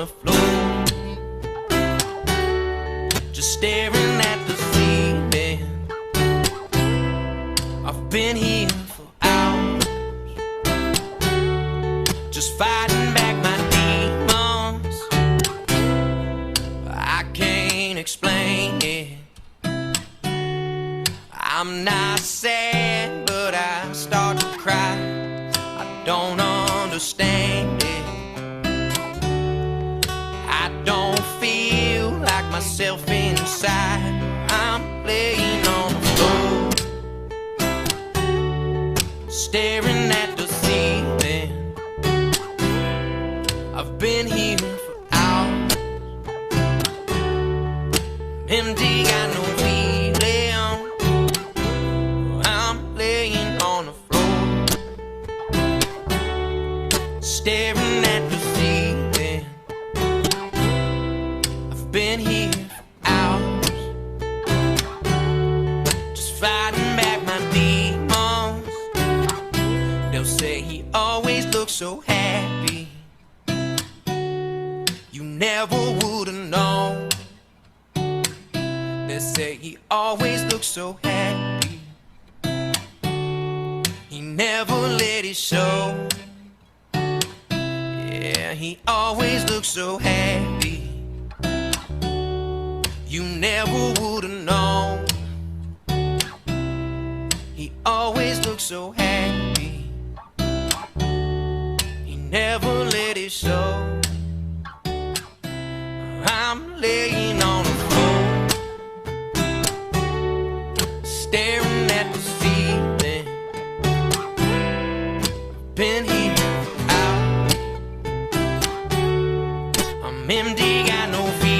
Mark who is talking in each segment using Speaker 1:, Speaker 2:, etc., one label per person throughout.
Speaker 1: the floor, just staring at the ceiling. I've been here for hours, just fighting back my demons. I can't explain it. I'm not sad, but I start to cry. I don't understand it. I don't feel like myself inside. I'm laying on the floor, staring at the ceiling. I've been here for hours, empty, got no feeling. I'm laying on the floor, staring at the ceiling. I've been here for hours, just fighting back my demons. They'll say he always looks so happy. You never would've known. They say he always looks so happy. He never let it show. Yeah, he always looks so happy. You never would've known. He always looks so happy. He never let it show. I'm laying on the floor, staring at the ceiling. Been here for hours, I'm empty, got no feeling.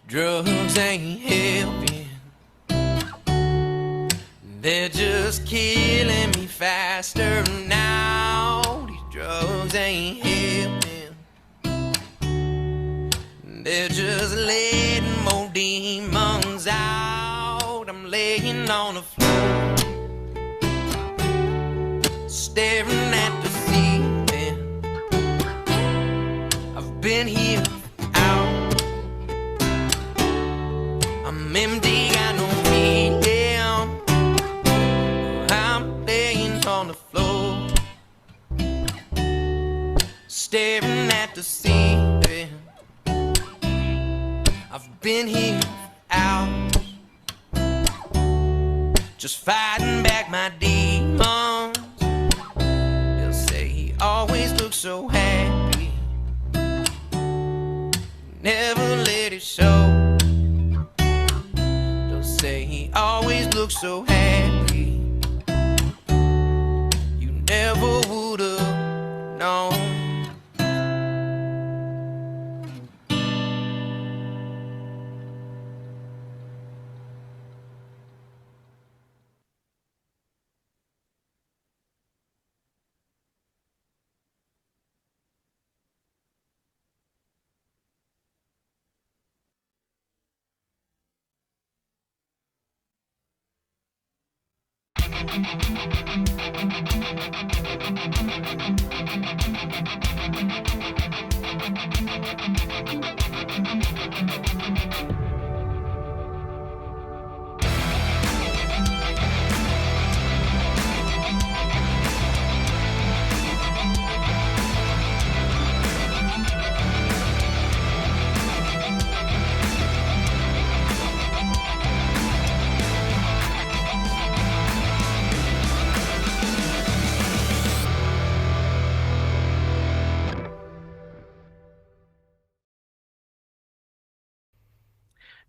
Speaker 1: Drugs ain't helping, they're just killing me faster now. These drugs ain't helping, they're just letting more demons out. I'm laying on the floor, staring at the ceiling. I've been here out, I'm empty, got no feeling. I'm laying on the floor, staring at the ceiling. I've been here for hours, just fighting back my demons. They'll say he always looks so happy. Never let it show. Say he always looks so happy. You never would've known.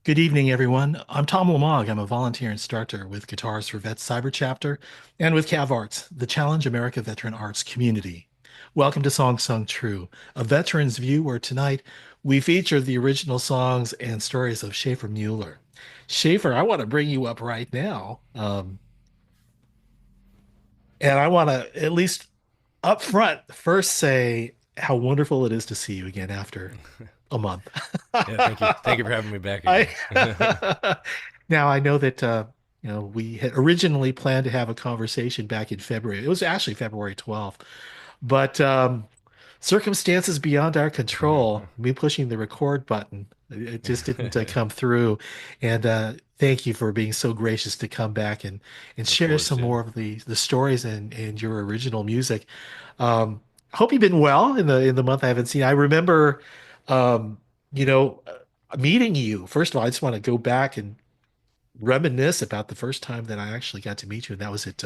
Speaker 2: Good evening, everyone. I'm Tom Lamog. I'm a volunteer instructor with Guitars for Vets Cyber Chapter and with Cav Arts, the Challenge America Veteran Arts community. Welcome to Song Sung True, a veteran's view where tonight we feature the original songs and stories of Schaefer Mueller. Schaefer, I want to bring you up right now. And I want to at least up front first say how wonderful it is to see you again after a month.
Speaker 3: Yeah, thank you. Thank you for having me back
Speaker 2: I
Speaker 3: again.
Speaker 2: now I know that we had originally planned to have a conversation back in February. It was actually February 12th, but circumstances beyond our control, me pushing the record button, it just didn't come through. And thank you for being so gracious to come back and
Speaker 3: Of
Speaker 2: share
Speaker 3: course,
Speaker 2: some
Speaker 3: yeah.
Speaker 2: more of the stories and your original music. Hope you've been well in the month I haven't seen. I remember, um, you know, meeting you. First of all, I just want to go back and reminisce about the first time that I actually got to meet you, and that was at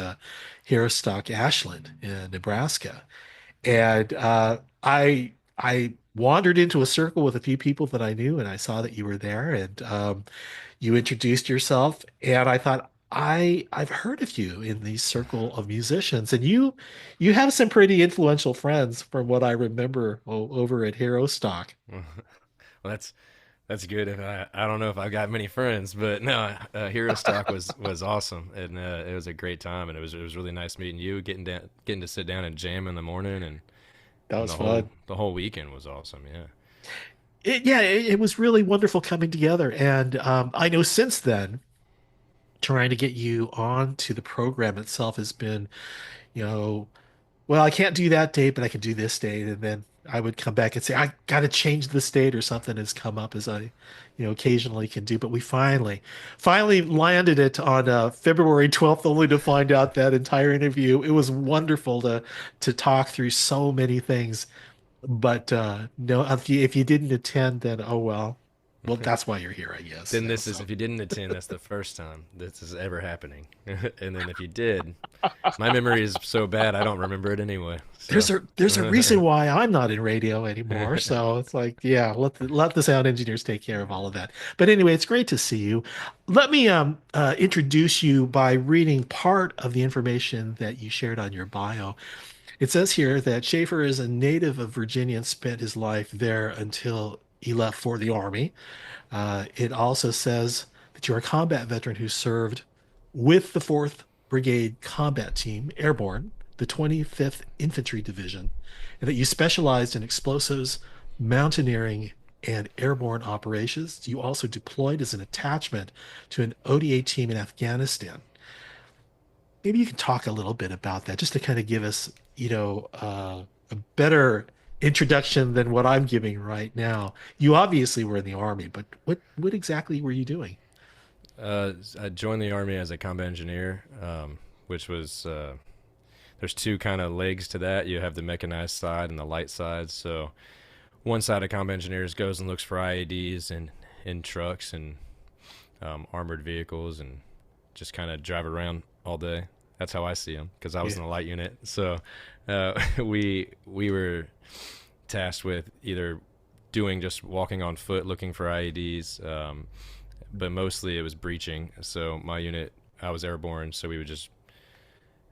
Speaker 2: Stock Ashland in Nebraska. And I wandered into a circle with a few people that I knew, and I saw that you were there, and you introduced yourself, and I thought I've heard of you in the circle of musicians, and you have some pretty influential friends from what I remember over at Hero Stock.
Speaker 3: Well, that's good. I don't know if I've got many friends, but no, Hero Stock was awesome, and it was a great time, and it was really nice meeting you, getting to sit down and jam in the morning,
Speaker 2: That
Speaker 3: and
Speaker 2: was fun.
Speaker 3: the whole weekend was awesome. Yeah.
Speaker 2: It was really wonderful coming together, and I know since then, trying to get you on to the program itself has been, you know, well, I can't do that date, but I can do this date. And then I would come back and say, I got to change this date or something has come up as I, occasionally can do. But we finally landed it on February 12th, only to find out that entire interview. It was wonderful to talk through so many things. But no, if you didn't attend, then oh well. Well, that's why you're here, I guess.
Speaker 3: Then this is,
Speaker 2: So
Speaker 3: if you didn't attend, that's the first time this is ever happening. And then if you did, my memory is so bad I don't remember it anyway. So
Speaker 2: there's a reason why I'm not in radio anymore. So it's like, yeah, let the sound engineers take care of all of that. But anyway, it's great to see you. Let me introduce you by reading part of the information that you shared on your bio. It says here that Schaefer is a native of Virginia and spent his life there until he left for the Army. It also says that you're a combat veteran who served with the 4th Brigade Combat Team, Airborne, the 25th Infantry Division, and that you specialized in explosives, mountaineering, and airborne operations. You also deployed as an attachment to an ODA team in Afghanistan. Maybe you can talk a little bit about that just to kind of give us, a better introduction than what I'm giving right now. You obviously were in the Army, but what exactly were you doing?
Speaker 3: I joined the Army as a combat engineer, which was there's two kind of legs to that. You have the mechanized side and the light side. So one side of combat engineers goes and looks for IEDs and in trucks and armored vehicles and just kind of drive around all day. That's how I see them because I was
Speaker 2: Yeah.
Speaker 3: in the light unit. So we were tasked with either doing just walking on foot looking for IEDs, but mostly it was breaching. So my unit, I was airborne, so we would just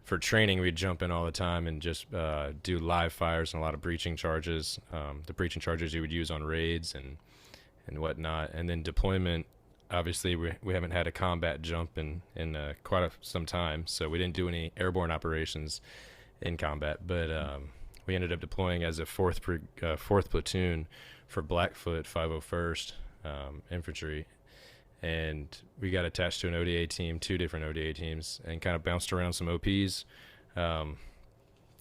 Speaker 3: for training we'd jump in all the time and just do live fires and a lot of breaching charges. The breaching charges you would use on raids and whatnot, and then deployment. Obviously, we haven't had a combat jump in some time, so we didn't do any airborne operations in combat. But we ended up deploying as a fourth platoon for Blackfoot 501st Infantry, and we got attached to an ODA team, two different ODA teams, and kind of bounced around some OPs,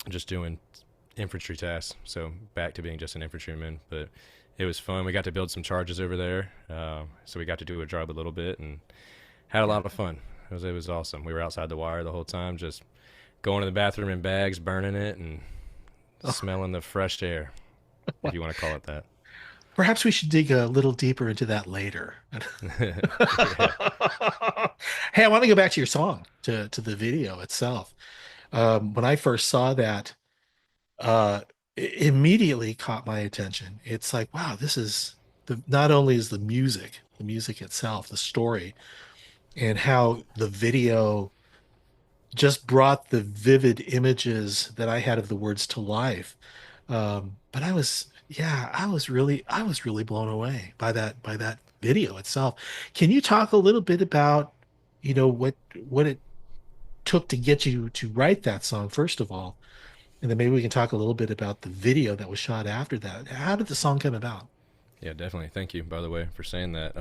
Speaker 3: just doing infantry tasks. So back to being just an infantryman, but it was fun. We got to build some charges over there, so we got to do a job a little bit and had a lot of fun. It was awesome. We were outside the wire the whole time, just going to the bathroom in bags, burning it, and smelling the fresh air, if you want to call it that.
Speaker 2: Perhaps we should dig a little deeper into that later.
Speaker 3: Yeah.
Speaker 2: Hey, I want to go back to your song, to the video itself. When I first saw that, it immediately caught my attention. It's like, wow, this is not only is the music itself, the story, and how the video just brought the vivid images that I had of the words to life. But yeah, I was really blown away by that video itself. Can you talk a little bit about, what it took to get you to write that song, first of all, and then maybe we can talk a little bit about the video that was shot after that. How did the song come about?
Speaker 3: Yeah, definitely. Thank you, by the way, for saying that.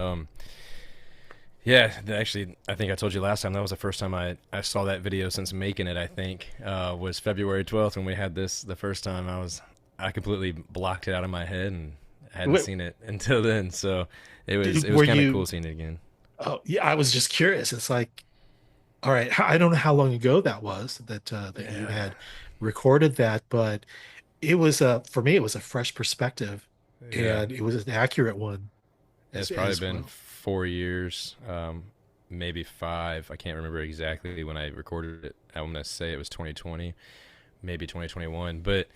Speaker 3: Yeah, actually, I think I told you last time that was the first time I saw that video since making it. I think was February 12th when we had this the first time. I completely blocked it out of my head and hadn't
Speaker 2: Wait,
Speaker 3: seen it until then. So it was
Speaker 2: were
Speaker 3: kind of
Speaker 2: you?
Speaker 3: cool seeing it again.
Speaker 2: Oh, yeah. I was just curious. It's like, all right, I don't know how long ago that was that you
Speaker 3: Yeah,
Speaker 2: had recorded that, but it was for me it was a fresh perspective,
Speaker 3: yeah.
Speaker 2: and it was an accurate one
Speaker 3: It's probably
Speaker 2: as
Speaker 3: been
Speaker 2: well.
Speaker 3: 4 years, maybe five. I can't remember exactly when I recorded it. I'm gonna say it was 2020, maybe 2021. But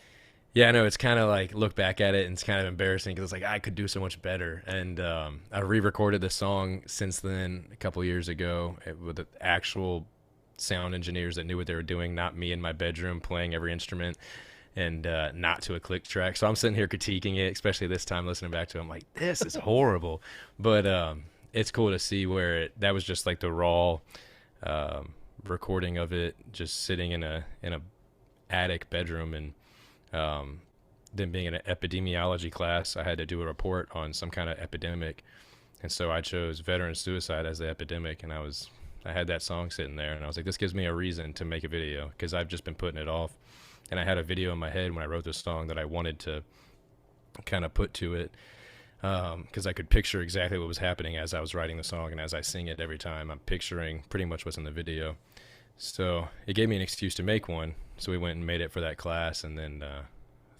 Speaker 3: yeah, I know it's kind of like look back at it and it's kind of embarrassing because it's like I could do so much better. And I re-recorded the song since then a couple years ago with the actual sound engineers that knew what they were doing, not me in my bedroom playing every instrument and not to a click track. So I'm sitting here critiquing it, especially this time listening back to it. I'm like, this is horrible. But it's cool to see where that was just like the raw recording of it, just sitting in a attic bedroom. And then being in an epidemiology class, I had to do a report on some kind of epidemic. And so I chose veteran suicide as the epidemic. And I had that song sitting there and I was like, this gives me a reason to make a video because I've just been putting it off. And I had a video in my head when I wrote this song that I wanted to kind of put to it because I could picture exactly what was happening as I was writing the song, and as I sing it every time, I'm picturing pretty much what's in the video. So it gave me an excuse to make one. So we went and made it for that class, and then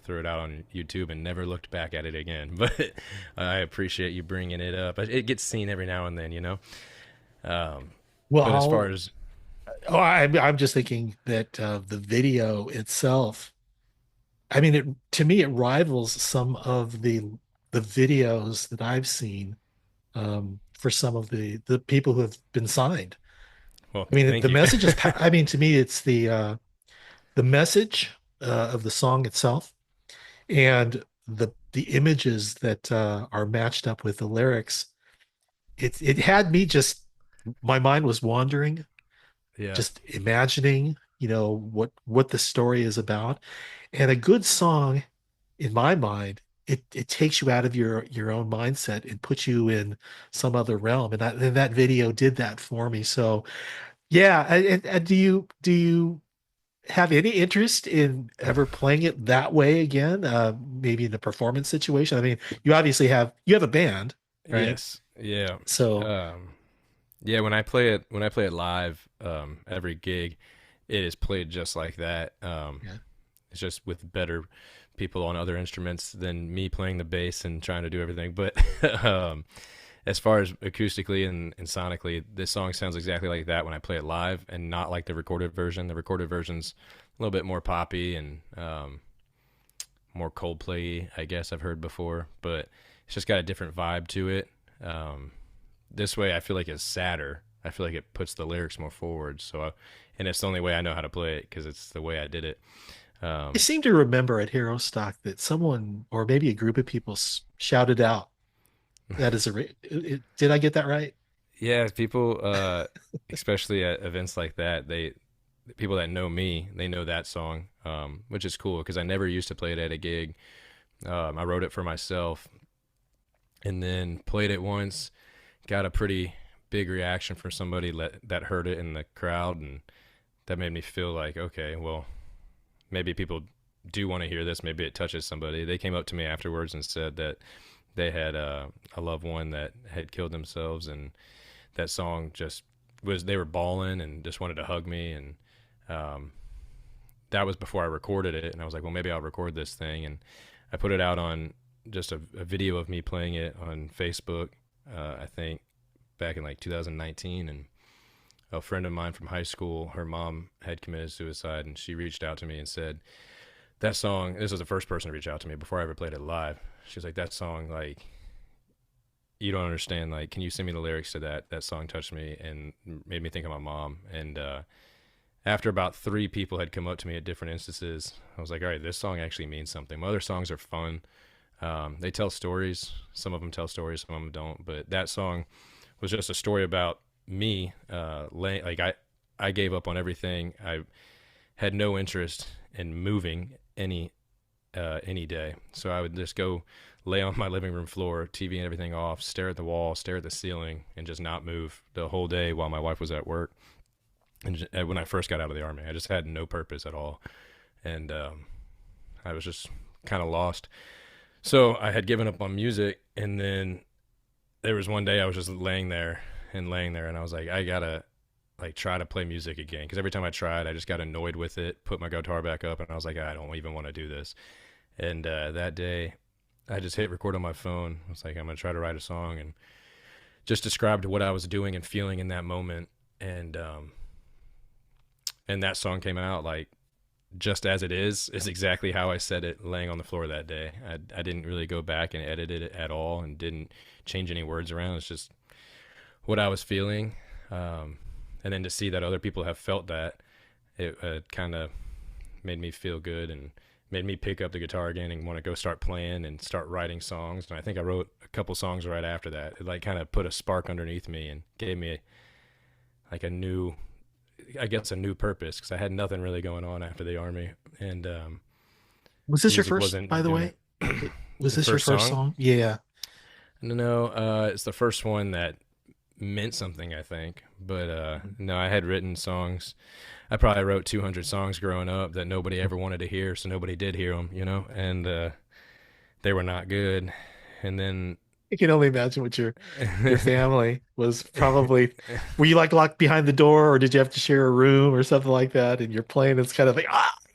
Speaker 3: threw it out on YouTube and never looked back at it again. But I appreciate you bringing it up. It gets seen every now and then, you know. Um,
Speaker 2: Well,
Speaker 3: but as far as
Speaker 2: I'm just thinking that the video itself, I mean, to me, it rivals some of the videos that I've seen for some of the people who have been signed.
Speaker 3: well,
Speaker 2: I mean,
Speaker 3: thank
Speaker 2: the
Speaker 3: you.
Speaker 2: message is, I mean, to me, it's the message of the song itself and the images that are matched up with the lyrics. It had me just, my mind was wandering,
Speaker 3: Yeah,
Speaker 2: just imagining, what the story is about. And a good song, in my mind, it takes you out of your own mindset and puts you in some other realm. And that video did that for me. So yeah. And do you have any interest in ever playing it that way again? Maybe in a performance situation. I mean, you have a band, right?
Speaker 3: yes, yeah.
Speaker 2: So
Speaker 3: Um, Yeah, when I play it live, every gig, it is played just like that.
Speaker 2: yeah.
Speaker 3: It's just with better people on other instruments than me playing the bass and trying to do everything. But as far as acoustically and sonically, this song sounds exactly like that when I play it live, and not like the recorded version. The recorded version's a little bit more poppy and more Coldplay, I guess I've heard before, but it's just got a different vibe to it. This way I feel like it's sadder. I feel like it puts the lyrics more forward. And it's the only way I know how to play it because it's the way I did it.
Speaker 2: I seem to remember at Hero Stock that someone, or maybe a group of people, shouted out that is did I get that right?
Speaker 3: Yeah, people, especially at events like that, people that know me, they know that song, which is cool because I never used to play it at a gig. I wrote it for myself and then played it once, got a pretty big reaction from somebody that heard it in the crowd, and that made me feel like, okay, well, maybe people do want to hear this. Maybe it touches somebody. They came up to me afterwards and said that they had a loved one that had killed themselves, and that song just they were bawling and just wanted to hug me. And um, that was before I recorded it. And I was like, well, maybe I'll record this thing. And I put it out on just a video of me playing it on Facebook, I think back in like 2019. And a friend of mine from high school, her mom had committed suicide, and she reached out to me and said, that song, this was the first person to reach out to me before I ever played it live. She was like, that song, like, you don't understand. Like, can you send me the lyrics to that? That song touched me and made me think of my mom. And after about 3 people had come up to me at different instances, I was like, all right, this song actually means something. My other songs are fun. They tell stories. Some of them tell stories, some of them don't. But that song was just a story about me. I gave up on everything. I had no interest in moving any day. So I would just go lay on my living room floor, TV and everything off, stare at the wall, stare at the ceiling, and just not move the whole day while my wife was at work. And when I first got out of the Army, I just had no purpose at all. And I was just kind of lost. So I had given up on music, and then there was one day I was just laying there, and I was like, I gotta like try to play music again, because every time I tried, I just got annoyed with it, put my guitar back up, and I was like, I don't even want to do this. And that day, I just hit record on my phone. I was like, I'm gonna try to write a song, and just described what I was doing and feeling in that moment. And that song came out like just as it is exactly how I said it laying on the floor that day. I didn't really go back and edit it at all, and didn't change any words around. It's just what I was feeling. And then to see that other people have felt that, it kind of made me feel good and made me pick up the guitar again and want to go start playing and start writing songs. And I think I wrote a couple songs right after that. It like kind of put a spark underneath me and gave me like a new purpose, because I had nothing really going on after the Army. And
Speaker 2: was this your first, by the way? Was this your first song? Yeah.
Speaker 3: No, it's the first one that meant something, I think. But no, I had written songs. I probably wrote 200 songs growing up that nobody ever wanted to hear, so nobody did hear them, and they were not good. And then
Speaker 2: I can only imagine what your family was probably. Were you like locked behind the door, or did you have to share a room or something like that? And you're playing, it's kind of like,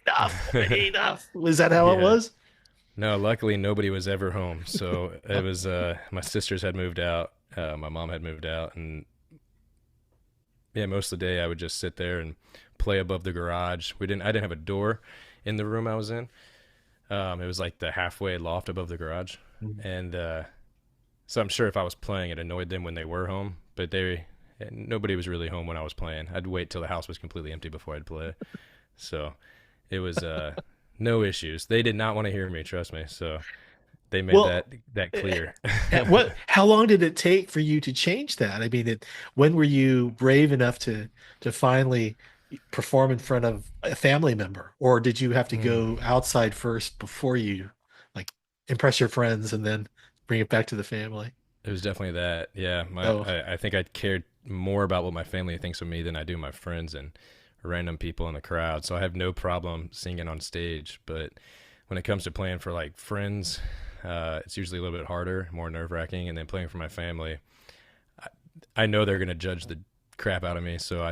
Speaker 2: enough. Was that how it was?
Speaker 3: No, luckily nobody was ever home. So it was my sisters had moved out, my mom had moved out, and yeah, most of the day I would just sit there and play above the garage. I didn't have a door in the room I was in. It was like the halfway loft above the garage, and so I'm sure if I was playing, it annoyed them when they were home, but nobody was really home when I was playing. I'd wait till the house was completely empty before I'd play. So it was no issues. They did not want to hear me, trust me. So they made that clear.
Speaker 2: How long did it take for you to change that? I mean, when were you brave enough to finally perform in front of a family member, or did you have to go outside first before you like impress your friends and then bring it back to the family?
Speaker 3: It was definitely that. Yeah. I think I cared more about what my family thinks of me than I do my friends and random people in the crowd. So I have no problem singing on stage, but when it comes to playing for like friends, it's usually a little bit harder, more nerve-wracking. And then playing for my family, I know they're going to judge the crap out of me. So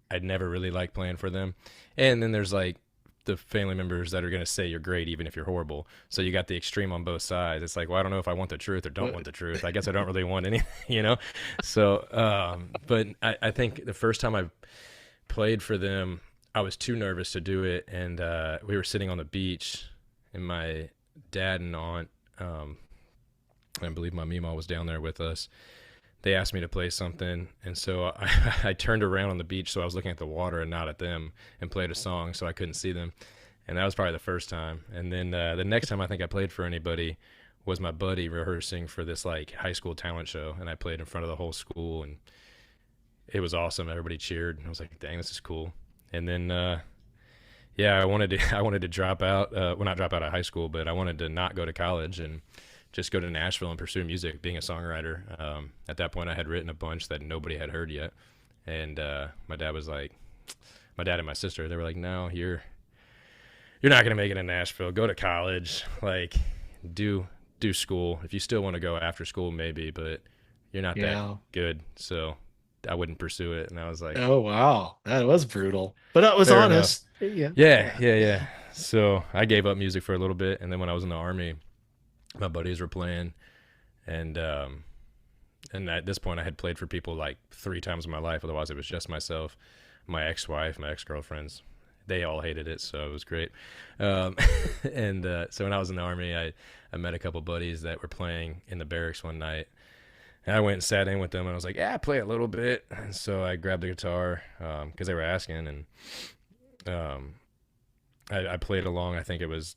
Speaker 3: I'd never really like playing for them. And then there's like the family members that are going to say you're great even if you're horrible. So you got the extreme on both sides. It's like, well, I don't know if I want the truth or don't want the truth. I guess I don't really want anything, So, but I think the first time I played for them, I was too nervous to do it. And we were sitting on the beach, and my dad and aunt, I believe my Meemaw was down there with us. They asked me to play something, and so I turned around on the beach, so I was looking at the water and not at them, and played a song so I couldn't see them. And that was probably the first time. And then the next time I think I played for anybody was my buddy rehearsing for this like high school talent show, and I played in front of the whole school, and it was awesome. Everybody cheered, and I was like, dang, this is cool. And then I wanted to drop out, well, not drop out of high school, but I wanted to not go to college and just go to Nashville and pursue music, being a songwriter. At that point, I had written a bunch that nobody had heard yet. And my dad and my sister, they were like, no, you're not going to make it in Nashville. Go to college, like do school. If you still want to go after school, maybe, but you're not that good. So I wouldn't pursue it. And I was like,
Speaker 2: oh, wow, that was brutal, but that was honest.
Speaker 3: Yeah. So I gave up music for a little bit. And then when I was in the Army, my buddies were playing, and at this point I had played for people like 3 times in my life. Otherwise it was just myself, my ex-wife, my ex-girlfriends. They all hated it, so it was great. So when I was in the Army, I met a couple buddies that were playing in the barracks one night, and I went and sat in with them, and I was like, yeah, I play a little bit. And so I grabbed the guitar because they were asking, and I played along. I think it was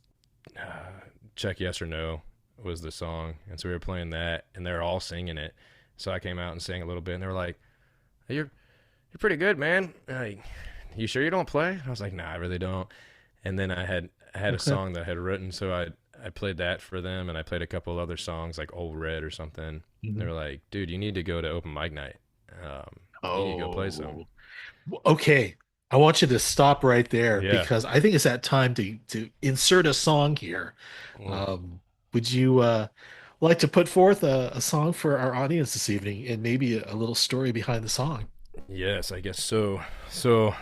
Speaker 3: Check Yes or No was the song, and so we were playing that, and they were all singing it. So I came out and sang a little bit, and they were like, hey, you're pretty good, man. You sure you don't play? I was like, nah, I really don't. And then I had a
Speaker 2: Okay.
Speaker 3: song that I had written, so I played that for them, and I played a couple other songs like Old Red or something. They
Speaker 2: Mhm.
Speaker 3: were like, dude, you need to go to open mic night. Um, you need to go play some.
Speaker 2: Oh, okay. I want you to stop right there
Speaker 3: Yeah.
Speaker 2: because I think it's that time to insert a song here.
Speaker 3: Mm.
Speaker 2: Um, would you like to put forth a song for our audience this evening and maybe a little story behind the song?
Speaker 3: Yes, I guess so. So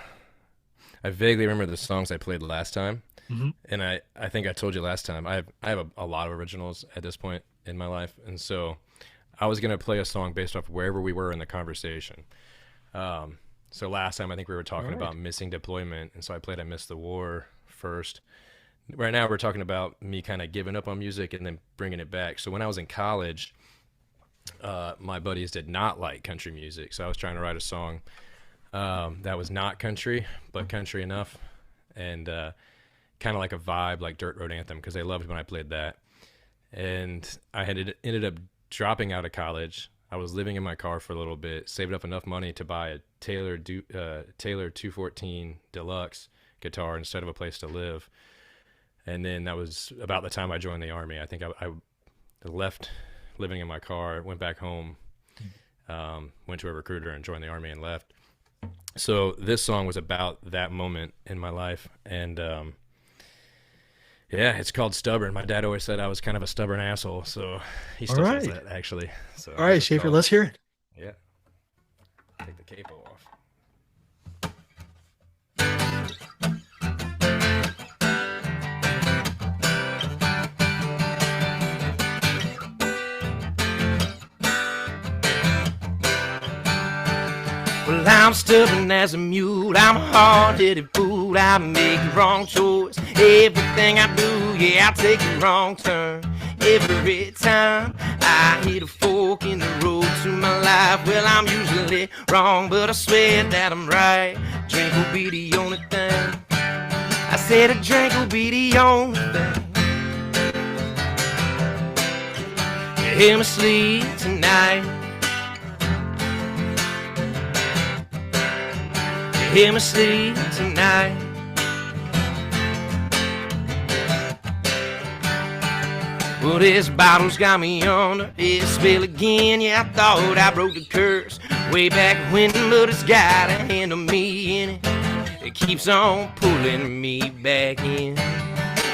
Speaker 3: I vaguely remember the songs I played last time,
Speaker 2: Hmm.
Speaker 3: and I think I told you last time I have a lot of originals at this point in my life, and so I was gonna play a song based off wherever we were in the conversation. Um, so last time I think we were
Speaker 2: All
Speaker 3: talking
Speaker 2: right.
Speaker 3: about missing deployment, and so I played "I Missed the War" first. Right now we're talking about me kind of giving up on music and then bringing it back. So when I was in college, my buddies did not like country music, so I was trying to write a song that was not country but country enough, and kind of like a vibe like Dirt Road Anthem because they loved when I played that. And I had ended up dropping out of college. I was living in my car for a little bit, saved up enough money to buy a Taylor 214 Deluxe guitar instead of a place to live. And then that was about the time I joined the army. I think I left living in my car, went back home, went to a recruiter and joined the army and left. So this song was about that moment in my life, and yeah, it's called "Stubborn." My dad always said I was kind of a stubborn asshole, so he
Speaker 2: All
Speaker 3: still says
Speaker 2: right.
Speaker 3: that actually. So
Speaker 2: All
Speaker 3: this
Speaker 2: right,
Speaker 3: is
Speaker 2: Schaefer,
Speaker 3: called
Speaker 2: let's hear it.
Speaker 3: yeah. Take the capo off.
Speaker 1: Well, I'm stubborn as a mule, I'm a hard-headed fool, I make the wrong choice. Everything I do, yeah, I take a wrong turn. Every time I hit a fork in the road to my life, well, I'm usually wrong, but I swear that I'm right. Drink will be the only thing. I said a drink will be the only thing. You hear me sleep tonight. Hear me sleep tonight. Well, this bottle's got me on the spill again. Yeah, I thought I broke the curse way back when, but it's got a hand on me in it. It keeps on pulling me back in.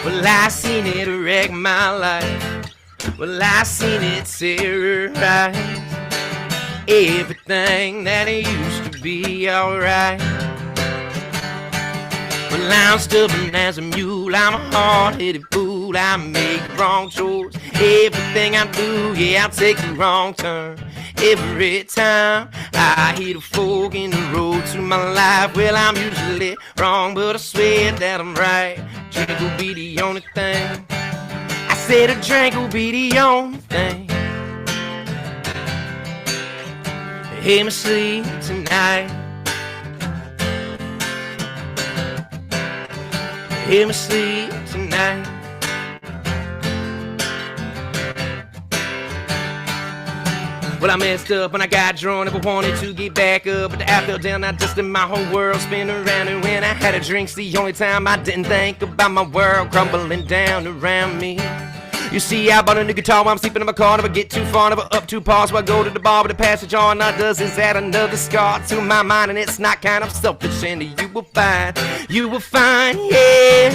Speaker 1: Well, I seen it wreck my life. Well, I seen it terrorize everything that it used to be alright. Well, I'm stubborn as a mule, I'm a hard-headed fool, I make the wrong choice. Everything I do, yeah, I take the wrong turn. Every time I hit a fork in the road to my life, well, I'm usually wrong, but I swear that I'm right. Drink will be the only thing. I said a drink will be the only thing. Hear me sleep tonight. Hear me sleep tonight. Well, I messed up and I got drunk, never wanted to get back up, but the app fell down, I just let my whole world spin around. And when I had a drink's the only time I didn't think about my world crumbling down around me. You see, I bought a new guitar while I'm sleeping in my car. Never get too far, never up too far. So I go to the bar with the passage on. All does is add another scar to my mind. And it's not kind of selfish. And you will find, yeah,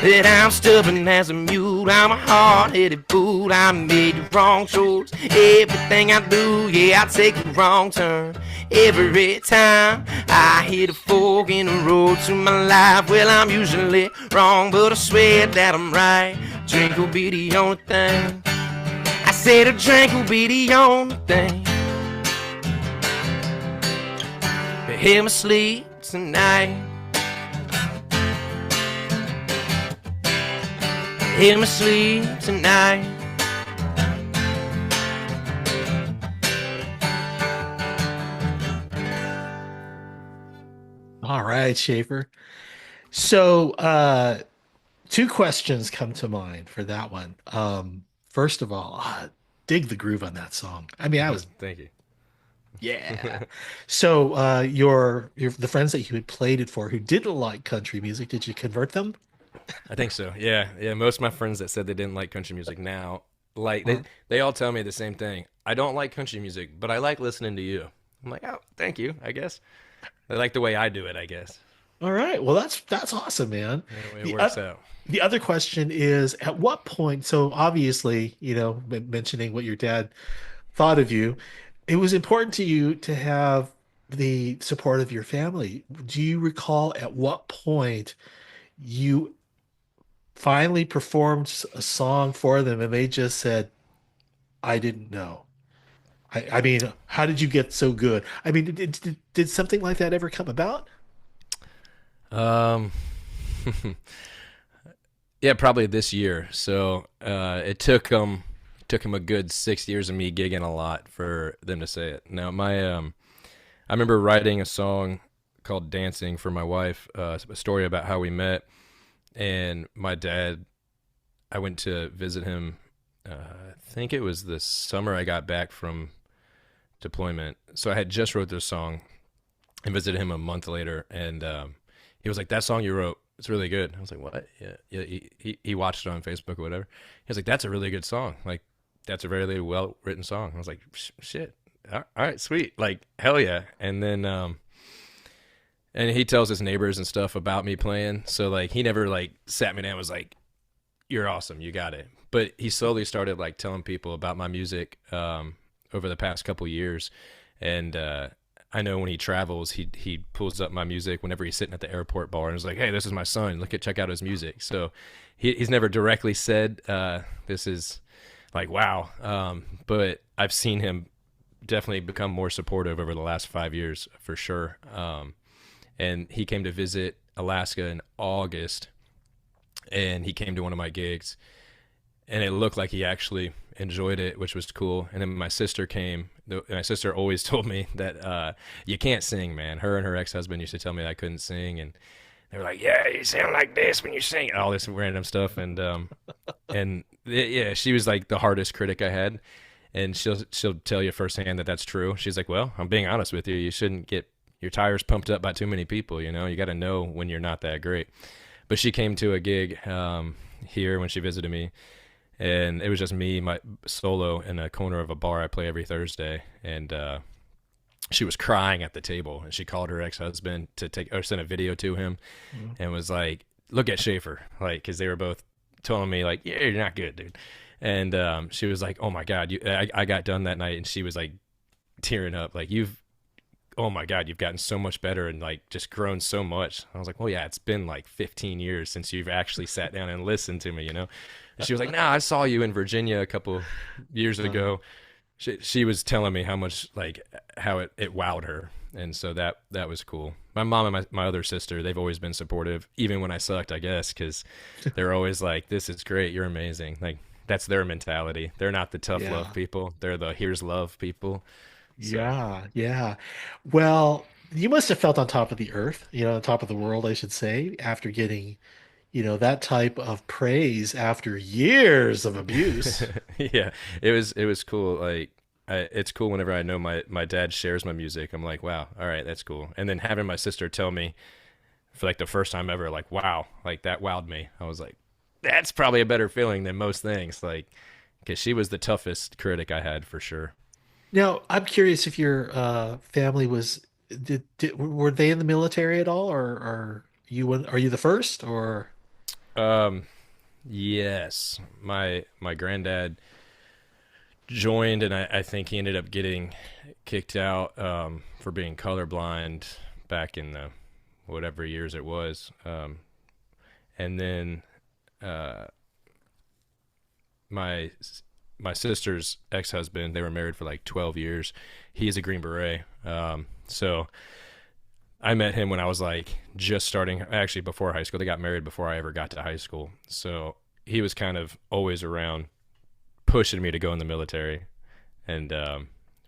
Speaker 1: that I'm stubborn as a mule. I'm a hard-headed fool. I made the wrong choice. Everything I do, yeah, I take the wrong turn. Every time I hit a fork in the road to my life, well, I'm usually wrong, but I swear that I'm right. Drink will be the only thing. I said a drink will be the only thing. Hear me sleep tonight. Hear me sleep tonight.
Speaker 2: All right, Schaefer. So, two questions come to mind for that one. First of all, dig the groove on that song. I mean, I was
Speaker 3: Thank you.
Speaker 2: Yeah. So, your the friends that you had played it for who didn't like country music, did you convert them?
Speaker 3: I think so. Yeah, yeah. Most of my friends that said they didn't like country music now, like
Speaker 2: Huh?
Speaker 3: they all tell me the same thing. I don't like country music, but I like listening to you. I'm like, oh, thank you. I guess they like the way I do it. I guess
Speaker 2: All right. Well, that's awesome, man.
Speaker 3: it
Speaker 2: The
Speaker 3: works out.
Speaker 2: the other question is, at what point? So obviously, mentioning what your dad thought of you, it was important to you to have the support of your family. Do you recall at what point you finally performed a song for them and they just said, "I didn't know"? I mean, how did you get so good? I mean, did something like that ever come about?
Speaker 3: Um, yeah, probably this year. So it took him a good 6 years of me gigging a lot for them to say it. Now I remember writing a song called "Dancing" for my wife, a story about how we met, and my dad. I went to visit him. I think it was the summer I got back from deployment. So I had just wrote this song and visited him a month later, and he was like, "That song you wrote, it's really good." I was like, "What?" Yeah, yeah. He watched it on Facebook or whatever. He was like, "That's a really good song. Like, that's a very well written song." I was like, "Shit, all right, sweet, like hell yeah." And then and he tells his neighbors and stuff about me playing. So like, he never like sat me down and was like, "You're awesome, you got it." But he slowly started like telling people about my music over the past couple years, and I know when he travels, he pulls up my music whenever he's sitting at the airport bar and is like, "Hey, this is my son. Check out his music." So he's never directly said this is like wow, but I've seen him definitely become more supportive over the last 5 years for sure. And he came to visit Alaska in August, and he came to one of my gigs, and it looked like he actually enjoyed it, which was cool. And then my sister came. My sister always told me that you can't sing, man. Her and her ex-husband used to tell me I couldn't sing, and they were like, "Yeah, you sound like this when you sing," and all this random stuff. And yeah, she was like the hardest critic I had, and she'll tell you firsthand that that's true. She's like, "Well, I'm being honest with you. You shouldn't get your tires pumped up by too many people. You know, you got to know when you're not that great." But she came to a gig here when she visited me, and it was just me, my solo in a corner of a bar I play every Thursday, and she was crying at the table, and she called her ex-husband to take or send a video to him, and was like, "Look at Schaefer," like because they were both telling me like, "Yeah, you're not good, dude," and she was like, "Oh my God, I got done that night," and she was like tearing up, like oh my God, you've gotten so much better and like just grown so much. I was like, well, yeah, it's been like 15 years since you've actually sat down and listened to me, you know? And she was like, nah, I saw you in Virginia a couple years ago. She was telling me how much, like, how it wowed her. And so that was cool. My mom and my other sister, they've always been supportive, even when I sucked, I guess, because they're always like, this is great. You're amazing. Like, that's their mentality. They're not the tough
Speaker 2: Yeah.
Speaker 3: love people. They're the here's love people. So,
Speaker 2: Yeah, yeah. Well, you must have felt on top of the earth, on top of the world, I should say, after getting, that type of praise after years of abuse.
Speaker 3: yeah, it was cool. Like, it's cool whenever I know my dad shares my music. I'm like, wow, all right, that's cool. And then having my sister tell me for like the first time ever, like, wow, like that wowed me. I was like, that's probably a better feeling than most things, like, because she was the toughest critic I had for sure.
Speaker 2: Now, I'm curious if your family were they in the military at all, or are you the first, or
Speaker 3: Um, yes, my granddad joined, and I think he ended up getting kicked out for being colorblind back in the whatever years it was. And then uh, my my sister's ex-husband, they were married for like 12 years. He's a Green Beret. So I met him when I was like just starting, actually before high school. They got married before I ever got to high school. So he was kind of always around pushing me to go in the military, and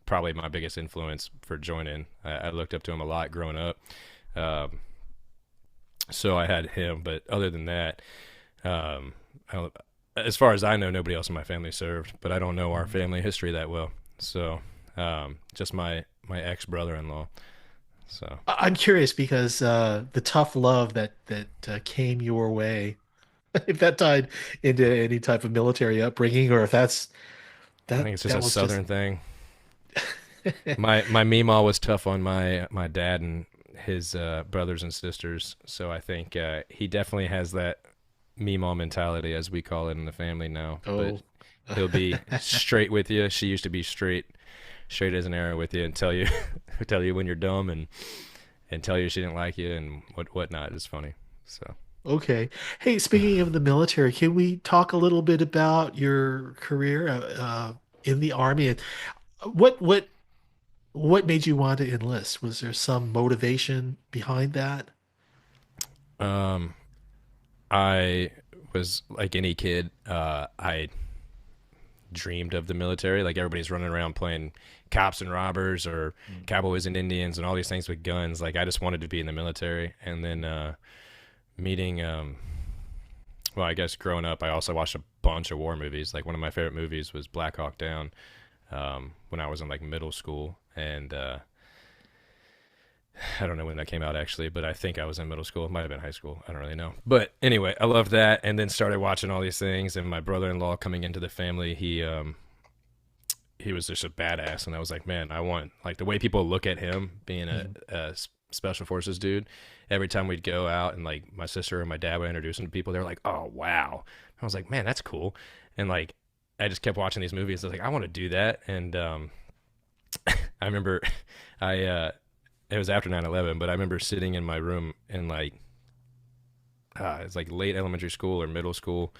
Speaker 3: probably my biggest influence for joining. I looked up to him a lot growing up. Um, so I had him, but other than that, I don't, as far as I know, nobody else in my family served, but I don't know our family history that well. So just my ex brother-in-law. So
Speaker 2: I'm curious because the tough love that came your way, if that tied into any type of military upbringing, or if
Speaker 3: I think it's just
Speaker 2: that
Speaker 3: a
Speaker 2: was just
Speaker 3: Southern thing. My Meemaw was tough on my dad and his brothers and sisters, so I think he definitely has that Meemaw mentality, as we call it in the family now.
Speaker 2: oh.
Speaker 3: But he'll be straight with you. She used to be straight as an arrow with you and tell you tell you when you're dumb and tell you she didn't like you and whatnot. It's funny. So
Speaker 2: Okay. Hey, speaking of the military, can we talk a little bit about your career in the Army? And what what what made you want to enlist? Was there some motivation behind that?
Speaker 3: um, I was like any kid. I dreamed of the military. Like everybody's running around playing cops and robbers or cowboys and Indians and all these things with guns. Like I just wanted to be in the military. And then meeting, well, I guess growing up, I also watched a bunch of war movies. Like one of my favorite movies was Black Hawk Down when I was in like middle school. And I don't know when that came out actually, but I think I was in middle school. It might have been high school. I don't really know. But anyway, I loved that, and then started watching all these things. And my brother-in-law coming into the family, he was just a badass, and I was like, man, I want like the way people look at him being a special forces dude. Every time we'd go out, and like my sister and my dad would introduce him to people, they're like, oh wow. I was like, man, that's cool. And like I just kept watching these movies. I was like, I want to do that. And I remember it was after 9/11, but I remember sitting in my room in like it's like late elementary school or middle school.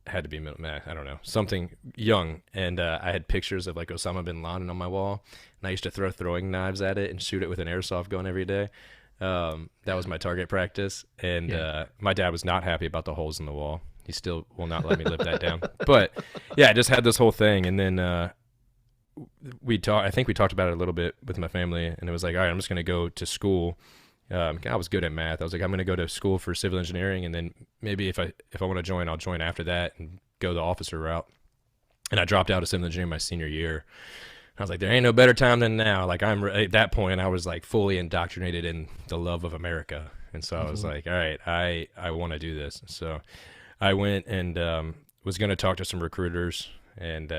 Speaker 3: It had to be middle, I don't know, something young, and I had pictures of like Osama bin Laden on my wall, and I used to throw throwing knives at it and shoot it with an airsoft gun every day. That was my target practice, and my dad was not happy about the holes in the wall. He still will not let me live that down. But yeah, I just had this whole thing, and then I think we talked about it a little bit with my family, and it was like, all right, I'm just going to go to school. I was good at math. I was like, I'm going to go to school for civil engineering, and then maybe if I want to join, I'll join after that and go the officer route. And I dropped out of civil engineering my senior year. I was like, there ain't no better time than now. Like at that point, I was like fully indoctrinated in the love of America, and so I was like, all right, I want to do this. So I went and was going to talk to some recruiters and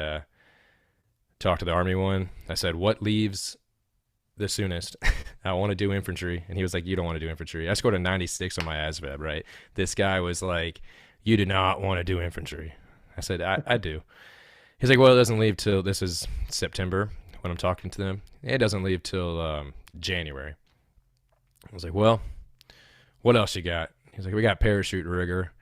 Speaker 3: talked to the Army one. I said, what leaves the soonest? I want to do infantry. And he was like, you don't want to do infantry. I scored a 96 on my ASVAB, right? This guy was like, you do not want to do infantry. I said, I do. He's like, well, it doesn't leave till, this is September when I'm talking to them. It doesn't leave till January. I was like, well, what else you got? He's like, we got parachute rigger.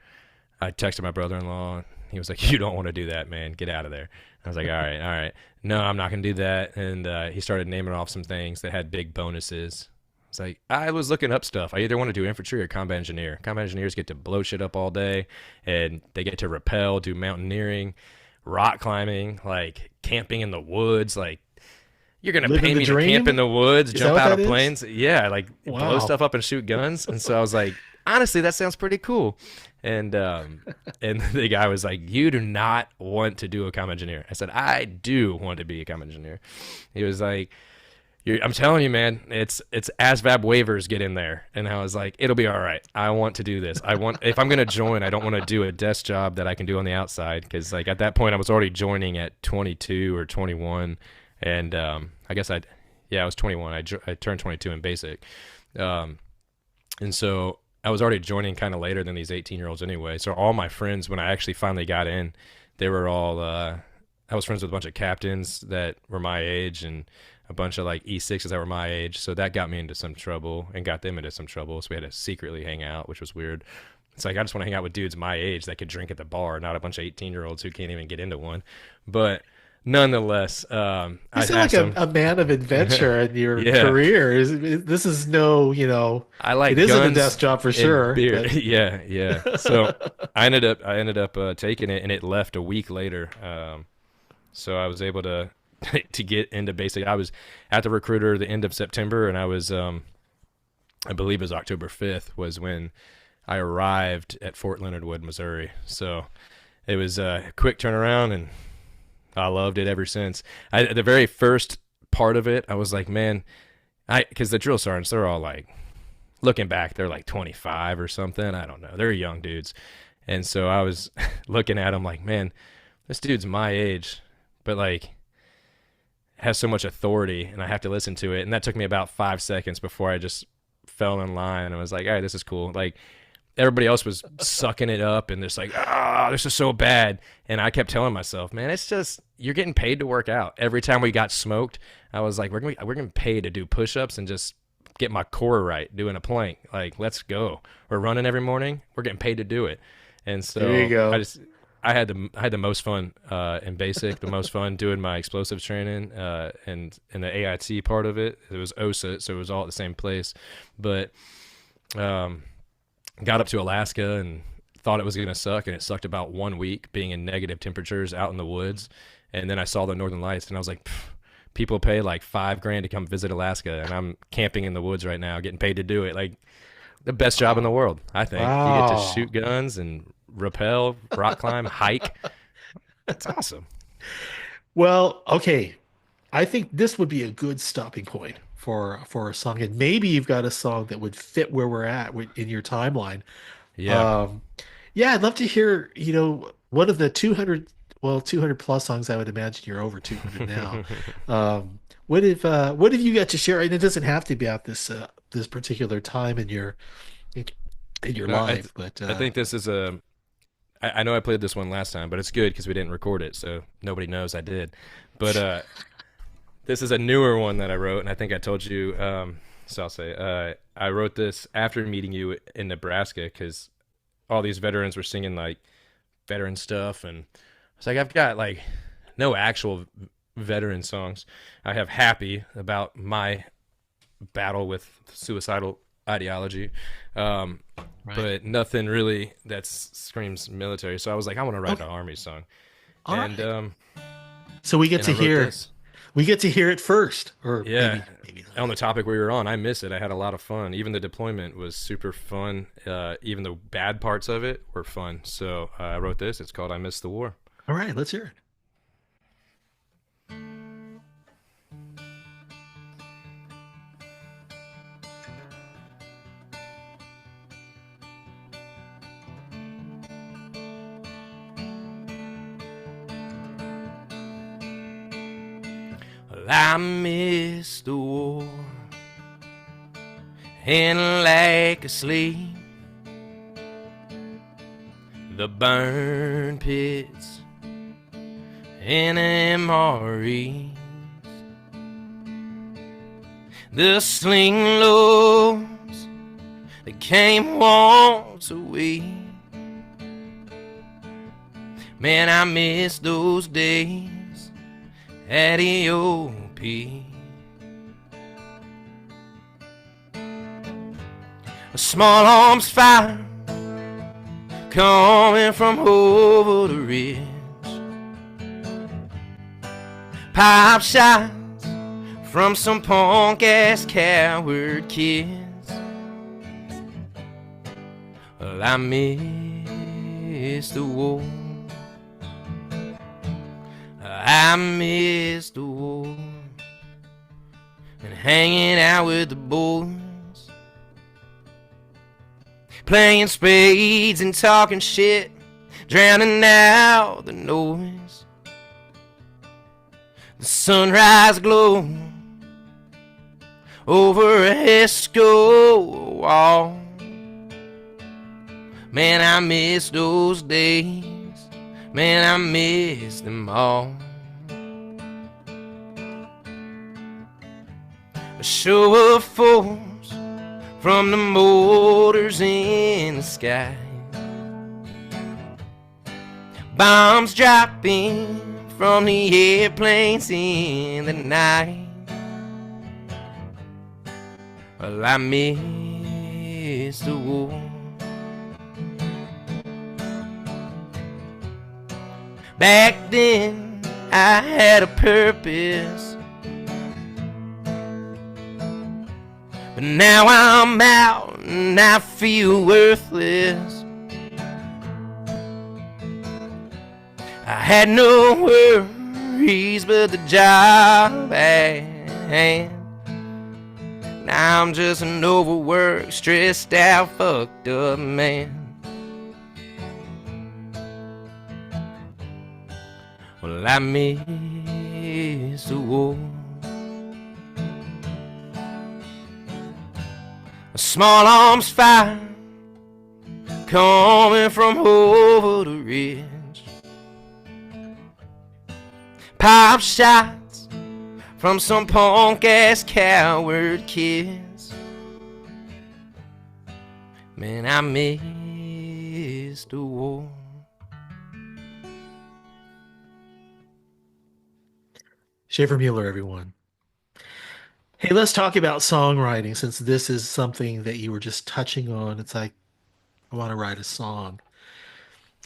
Speaker 3: I texted my brother-in-law. He was like, you don't want to do that, man. Get out of there. I was like, all right. No, I'm not going to do that. And he started naming off some things that had big bonuses. It's like, I was looking up stuff. I either want to do infantry or combat engineer. Combat engineers get to blow shit up all day, and they get to rappel, do mountaineering, rock climbing, like camping in the woods. Like, you're going to pay me to camp in the woods, jump out of planes. Yeah, like blow stuff up and shoot guns. And so I was like, honestly, that sounds pretty cool. And the guy was like, you do not want to do a combat engineer. I said, I do want to be a combat engineer. He was like, I'm telling you, man, it's ASVAB waivers get in there. And I was like, it'll be all right. I want to do this. If I'm going to join, I don't want to do a desk job that I can do on the outside. Because like at that point, I was already joining at 22 or 21. And I guess I was 21. I turned 22 in basic. And so I was already joining kind of later than these 18-year-olds anyway. So all my friends, when I actually finally got in, they were all, I was friends with a bunch of captains that were my age and a bunch of like E6s that were my age. So that got me into some trouble and got them into some trouble. So we had to secretly hang out, which was weird. It's like, I just want to hang out with dudes my age that could drink at the bar, not a bunch of 18-year-olds who can't even get into one. But nonetheless,
Speaker 2: you sound like a man of adventure in your career. This is no,
Speaker 3: I like
Speaker 2: it isn't a desk job for sure.
Speaker 3: But... Yeah. So I ended up taking it, and it left a week later. So I was able to get into basic. I was at the recruiter the end of September, and I was, I believe it was October 5th was when I arrived at Fort Leonard Wood, Missouri. So it was a quick turnaround, and I loved it ever since. The very first part of it, I was like, man, because the drill sergeants, they're all like, looking back, they're like 25 or something. I don't know. They're young dudes. And so I was looking at them like, man, this dude's my age, but like has so much authority and I have to listen to it. And that took me about 5 seconds before I just fell in line and was like, all right, this is cool. Like everybody else was sucking it up and just like, this is so bad. And I kept telling myself, man, it's just, you're getting paid to work out. Every time we got smoked, I was like, we're getting paid to do push-ups and just get my core right doing a plank. Like, let's go. We're running every morning. We're getting paid to do it. And so
Speaker 2: there you go.
Speaker 3: I had the most fun in basic, the most fun doing my explosives training, and in the AIT part of it. It was OSA, so it was all at the same place. But got up to Alaska and thought it was going to suck, and it sucked about 1 week being in negative temperatures out in the woods. And then I saw the Northern Lights, and I was like, people pay like $5,000 to come visit Alaska, and I'm camping in the woods right now, getting paid to do it. Like the best job in the world, I think.
Speaker 2: Wow.
Speaker 3: You get to shoot guns and rappel, rock climb, hike. That's awesome.
Speaker 2: Well, okay. I think this would be a good stopping point for a song, and maybe you've got a song that would fit where we're at in your timeline.
Speaker 3: Yeah.
Speaker 2: Yeah, I'd love to hear, one of the 200 plus songs. I would imagine you're over 200 now. What have you got to share? And it doesn't have to be about this particular time in your life, but
Speaker 3: I think this is I know I played this one last time, but it's good because we didn't record it, so nobody knows I did. But this is a newer one that I wrote, and I think I told you. So I'll say I wrote this after meeting you in Nebraska because all these veterans were singing like veteran stuff, and it's like I've got like no actual veteran songs. I have Happy about my battle with suicidal ideology,
Speaker 2: right.
Speaker 3: but nothing really that screams military. So I was like, I want to write an Army song.
Speaker 2: All
Speaker 3: and
Speaker 2: right. So we get to hear it first, or
Speaker 3: yeah,
Speaker 2: maybe not.
Speaker 3: On the topic we were on. I miss it. I had a lot of fun. Even the deployment was super fun. Even the bad parts of it were fun. So I wrote this. It's called I Miss the War.
Speaker 2: All right, let's hear it.
Speaker 1: I miss the war and like asleep, the burn pits and MREs, the sling loads that came once a week. Man, I miss those days at EOP. A small arms fire coming from over the ridge, pipe shots from some punk ass coward kids. Well, I miss the war. I miss the war and hanging out with the boys, playing spades and talking shit, drowning out the noise. The sunrise glow over a Esco wall. Man, I miss those days. Man, I miss them all. A show of force from the motors in the sky, bombs dropping from the airplanes in the night. Well, I miss the war. Back then I had a purpose, but now I'm out and I feel worthless. I had no worries, but the job had hand. Now I'm just an overworked, stressed out, fucked up man. Well, I miss the war. A small arms fire coming from over the ridge. Pop shots from some punk-ass coward kids. Man, I miss the war.
Speaker 2: Schaefer Mueller, everyone. Hey, let's talk about songwriting, since this is something that you were just touching on. It's like, I want to write a song.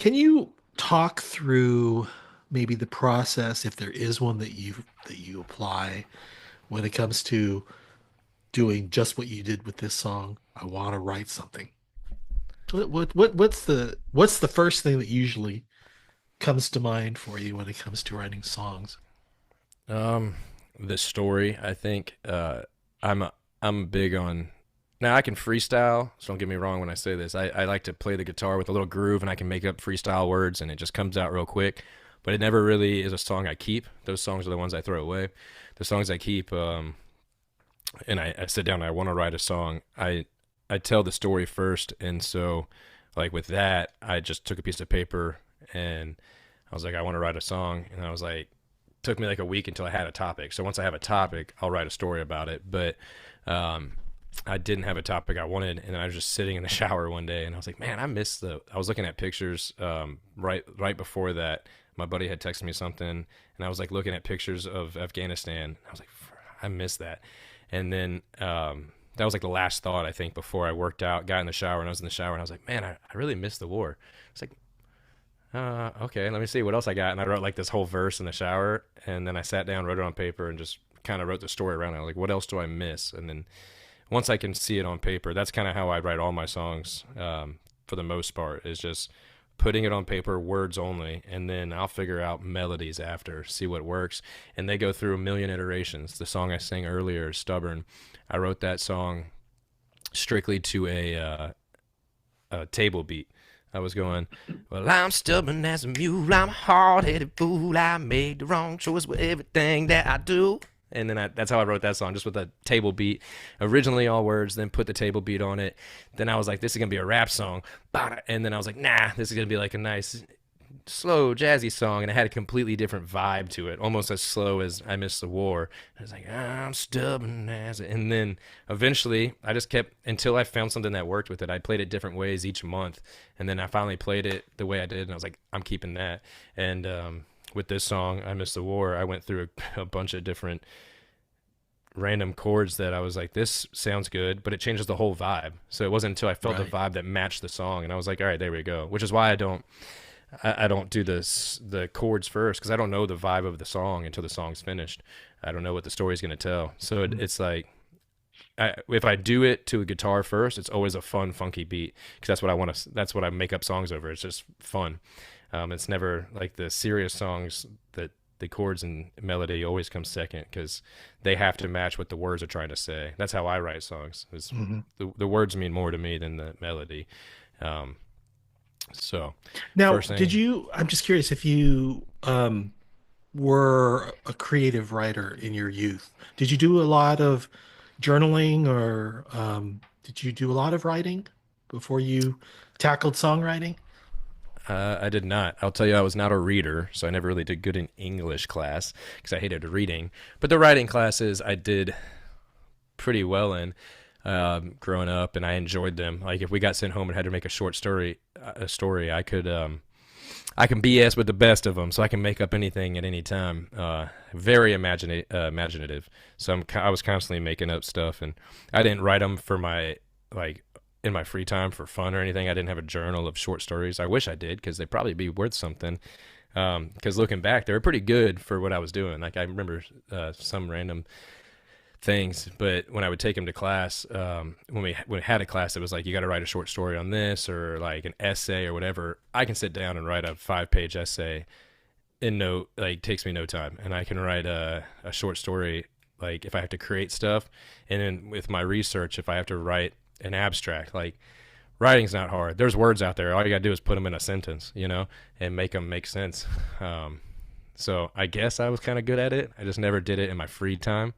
Speaker 2: Can you talk through maybe the process, if there is one that you apply when it comes to doing just what you did with this song? I want to write something. What's the first thing that usually comes to mind for you when it comes to writing songs?
Speaker 3: The story, I think. I'm big on. Now I can freestyle, so don't get me wrong when I say this. I like to play the guitar with a little groove, and I can make up freestyle words, and it just comes out real quick. But it never really is a song I keep. Those songs are the ones I throw away. The songs I keep, and I sit down and I want to write a song. I tell the story first, and so like with that, I just took a piece of paper and I was like, I want to write a song, and I was like, took me like a week until I had a topic. So once I have a topic, I'll write a story about it. But I didn't have a topic I wanted, and I was just sitting in the shower one day, and I was like, man, I was looking at pictures right before that. My buddy had texted me something, and I was like looking at pictures of Afghanistan. I was like, I miss that. And then that was like the last thought, I think, before I worked out, got in the shower, and I was in the shower, and I was like, man, I really miss the war. It's like, okay, let me see what else I got. And I wrote like this whole verse in the shower, and then I sat down, wrote it on paper, and just kind of wrote the story around it. Like, what else do I miss? And then once I can see it on paper, that's kind of how I write all my songs for the most part, is just putting it on paper, words only, and then I'll figure out melodies after, see what works. And they go through a million iterations. The song I sang earlier, Stubborn, I wrote that song strictly to a table beat. I was going, well, I'm stubborn as a mule, I'm a hard-headed fool, I made the wrong choice with everything that I do. And then that's how I wrote that song, just with a table beat. Originally all words, then put the table beat on it. Then I was like, this is going to be a rap song. And then I was like, nah, this is going to be like a nice, slow, jazzy song. And it had a completely different vibe to it, almost as slow as I Miss the War. I was like, I'm stubborn as it. And then eventually I just kept, until I found something that worked with it. I played it different ways each month. And then I finally played it the way I did. And I was like, I'm keeping that. And with this song, I Miss the War, I went through a bunch of different random chords that I was like, this sounds good, but it changes the whole vibe. So it wasn't until I felt the vibe that matched the song, and I was like, all right, there we go. Which is why I don't do the chords first, because I don't know the vibe of the song until the song's finished. I don't know what the story's going to tell. So it's like, if I do it to a guitar first, it's always a fun, funky beat, because that's what I want to. That's what I make up songs over. It's just fun. It's never like the serious songs that the chords and melody always come second, because they have to match what the words are trying to say. That's how I write songs. The words mean more to me than the melody. So
Speaker 2: now, I'm just curious if you were a creative writer in your youth. Did you do a lot of journaling, or did you do a lot of writing before you tackled songwriting?
Speaker 3: I did not. I'll tell you, I was not a reader, so I never really did good in English class because I hated reading. But the writing classes I did pretty well in growing up, and I enjoyed them. Like if we got sent home and had to make a short story, I can BS with the best of them, so I can make up anything at any time. Very imaginative. So I was constantly making up stuff, and I didn't write them for my in my free time for fun or anything. I didn't have a journal of short stories. I wish I did, because they'd probably be worth something. Because looking back, they were pretty good for what I was doing. Like I remember some random things, but when I would take them to class, when we had a class, it was like, you got to write a short story on this, or like an essay or whatever. I can sit down and write a 5-page essay takes me no time, and I can write a short story like if I have to create stuff, and then with my research, if I have to write an abstract, like writing's not hard. There's words out there. All you gotta do is put them in a sentence, and make them make sense. So I guess I was kind of good at it. I just never did it in my free time,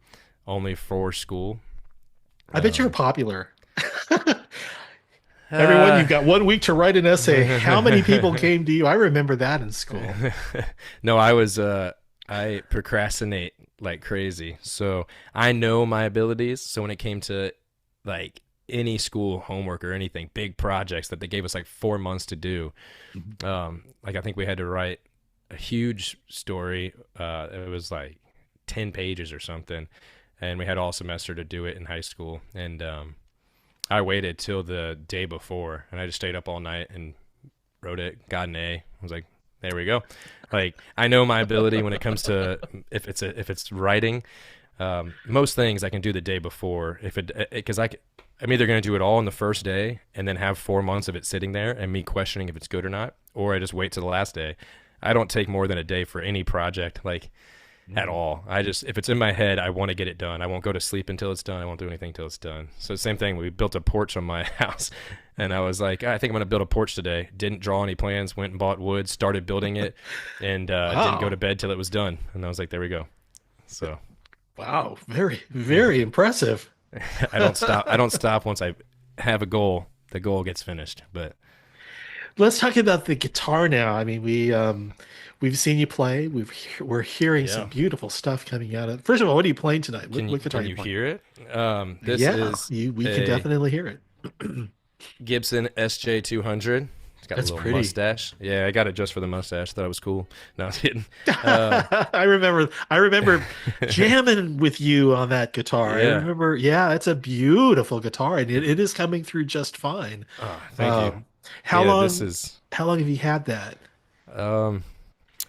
Speaker 3: only for school.
Speaker 2: I bet you're popular. Everyone, you've got 1 week to write an essay. How many people came to you? I remember that in school.
Speaker 3: No, I procrastinate like crazy. So I know my abilities. So when it came to like any school homework or anything, big projects that they gave us like 4 months to do, like I think we had to write a huge story. It was like 10 pages or something. And we had all semester to do it in high school. And I waited till the day before, and I just stayed up all night and wrote it, got an A. I was like, there we go. Like, I know my ability when it comes to if it's writing. Most things I can do the day before, because I'm either going to do it all in the first day and then have 4 months of it sitting there and me questioning if it's good or not, or I just wait till the last day. I don't take more than a day for any project, like at all. If it's in my head, I want to get it done. I won't go to sleep until it's done. I won't do anything until it's done. So same thing. We built a porch on my house, and I was like, I think I'm going to build a porch today. Didn't draw any plans, went and bought wood, started building it, and didn't go to bed till it was done. And I was like, there we go. So,
Speaker 2: wow, very, very impressive.
Speaker 3: I don't stop once I have a goal. The goal gets finished. But
Speaker 2: let's talk about the guitar now. I mean, we've seen you play. We're hearing some beautiful stuff coming out of. First of all, what are you playing tonight? What guitar
Speaker 3: can
Speaker 2: are you playing?
Speaker 3: Hear it?
Speaker 2: We can definitely hear it.
Speaker 3: Gibson SJ200. It's got a little mustache. Yeah, I got it just for the mustache. Thought it was cool. No, I was kidding.
Speaker 2: I remember jamming with you on that guitar.
Speaker 3: Yeah.
Speaker 2: I remember. Yeah, it's a beautiful guitar, and it is coming through just fine.
Speaker 3: Oh, thank you.
Speaker 2: How long have you had that?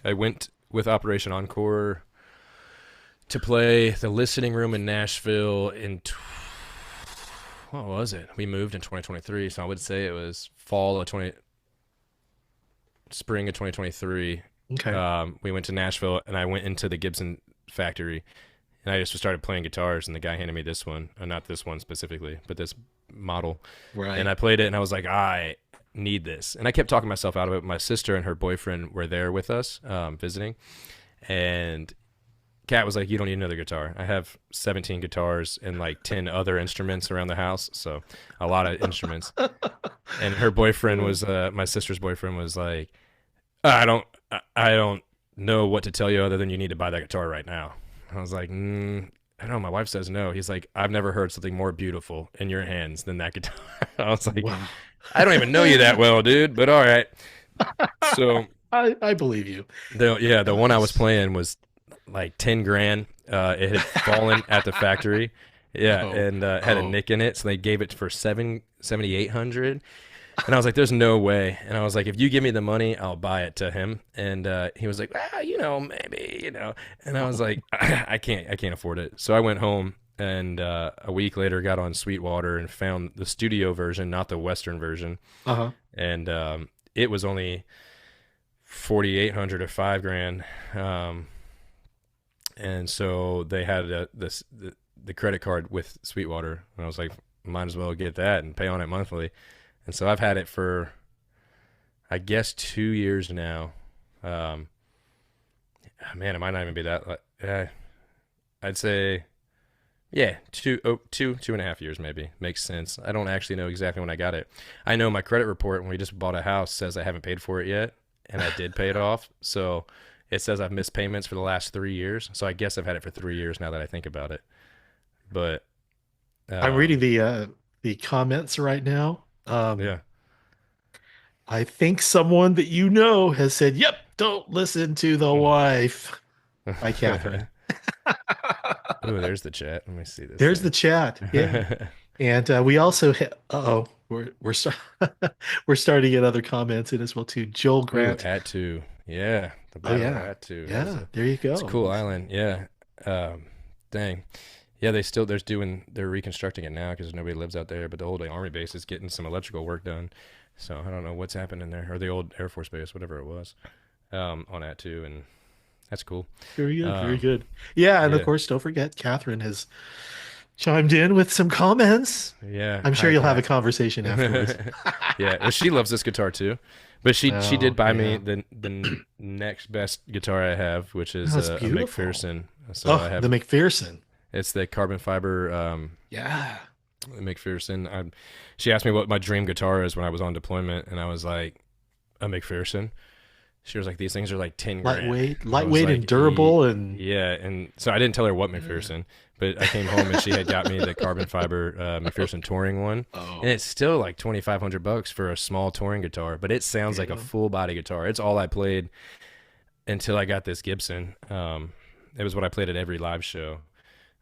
Speaker 3: I went with Operation Encore to play the listening room in Nashville what was it? We moved in 2023, so I would say it was spring of 2023.
Speaker 2: Okay.
Speaker 3: We went to Nashville, and I went into the Gibson factory, and I just started playing guitars, and the guy handed me this one, not this one specifically, but this model.
Speaker 2: Right.
Speaker 3: And I played it, and I was like, I need this. And I kept talking myself out of it. My sister and her boyfriend were there with us, visiting, and Kat was like, you don't need another guitar. I have 17 guitars and like 10 other instruments around the house, so a lot of instruments. And her boyfriend was my sister's boyfriend was like, I don't know what to tell you other than you need to buy that guitar right now. I was like, I don't know, my wife says no. He's like, I've never heard something more beautiful in your hands than that guitar. I was like, wow. I don't even know you that well, dude, but all right. So
Speaker 2: I believe you.
Speaker 3: The one I was playing was like 10 grand. It had fallen at the factory. Yeah, had a nick in it, so they gave it for $7,800. And I was like, there's no way. And I was like, if you give me the money, I'll buy it to him. And he was like, maybe. And I was like, I can't afford it. So I went home, and a week later got on Sweetwater and found the studio version, not the Western version. Uh-huh. And it was only $4,800 or $5,000. And so they had the credit card with Sweetwater, and I was like, might as well get that and pay on it monthly. And so I've had it for, I guess, 2 years now. Man, it might not even be that. I'd say, yeah, two and a half years maybe. Makes sense. I don't actually know exactly when I got it. I know my credit report when we just bought a house says I haven't paid for it yet, and I did pay it off. So it says I've missed payments for the last 3 years. So I guess I've had it for 3 years now that I think about it. But
Speaker 2: I'm reading the comments right now.
Speaker 3: Yeah.
Speaker 2: I think someone that you know has said, yep, don't listen to the wife by Catherine.
Speaker 3: Oh, there's the chat. Let me see this.
Speaker 2: There's the chat. Yeah. And we also we're starting to get other comments in as well too. Joel Grant.
Speaker 3: At two. Yeah. The
Speaker 2: battle
Speaker 3: at two.
Speaker 2: Yeah. There you go.
Speaker 3: It's a cool island. Yeah. Dang. Yeah, they're reconstructing it now because nobody lives out there, but the old Army base is getting some electrical work done. So I don't know what's happening there, or the old Air Force base, whatever it was, on that too. And That's cool.
Speaker 2: Very good, very good. Yeah, and of
Speaker 3: Yeah.
Speaker 2: course, don't forget, Catherine has chimed in with some comments.
Speaker 3: Yeah.
Speaker 2: I'm sure
Speaker 3: Hi,
Speaker 2: you'll have a
Speaker 3: Kat.
Speaker 2: conversation afterwards.
Speaker 3: Yeah. Well, she loves this guitar too, but she did
Speaker 2: Oh,
Speaker 3: buy me
Speaker 2: yeah.
Speaker 3: the next best guitar I have, which is
Speaker 2: That's
Speaker 3: a
Speaker 2: beautiful.
Speaker 3: McPherson. So I
Speaker 2: Oh, the
Speaker 3: have
Speaker 2: McPherson.
Speaker 3: it's the carbon fiber
Speaker 2: Yeah.
Speaker 3: McPherson. She asked me what my dream guitar is when I was on deployment, and I was like, a McPherson. She was like, these things are like 10 grand.
Speaker 2: Lightweight,
Speaker 3: I was
Speaker 2: lightweight and
Speaker 3: like,
Speaker 2: durable, and
Speaker 3: yeah. And so I didn't tell her what McPherson, but I came home and she had got me the carbon fiber McPherson touring one,
Speaker 2: oh,
Speaker 3: and it's still like $2,500 for a small touring guitar, but it sounds like a
Speaker 2: yeah.
Speaker 3: full body guitar. It's all I played until I got this Gibson. It was what I played at every live show.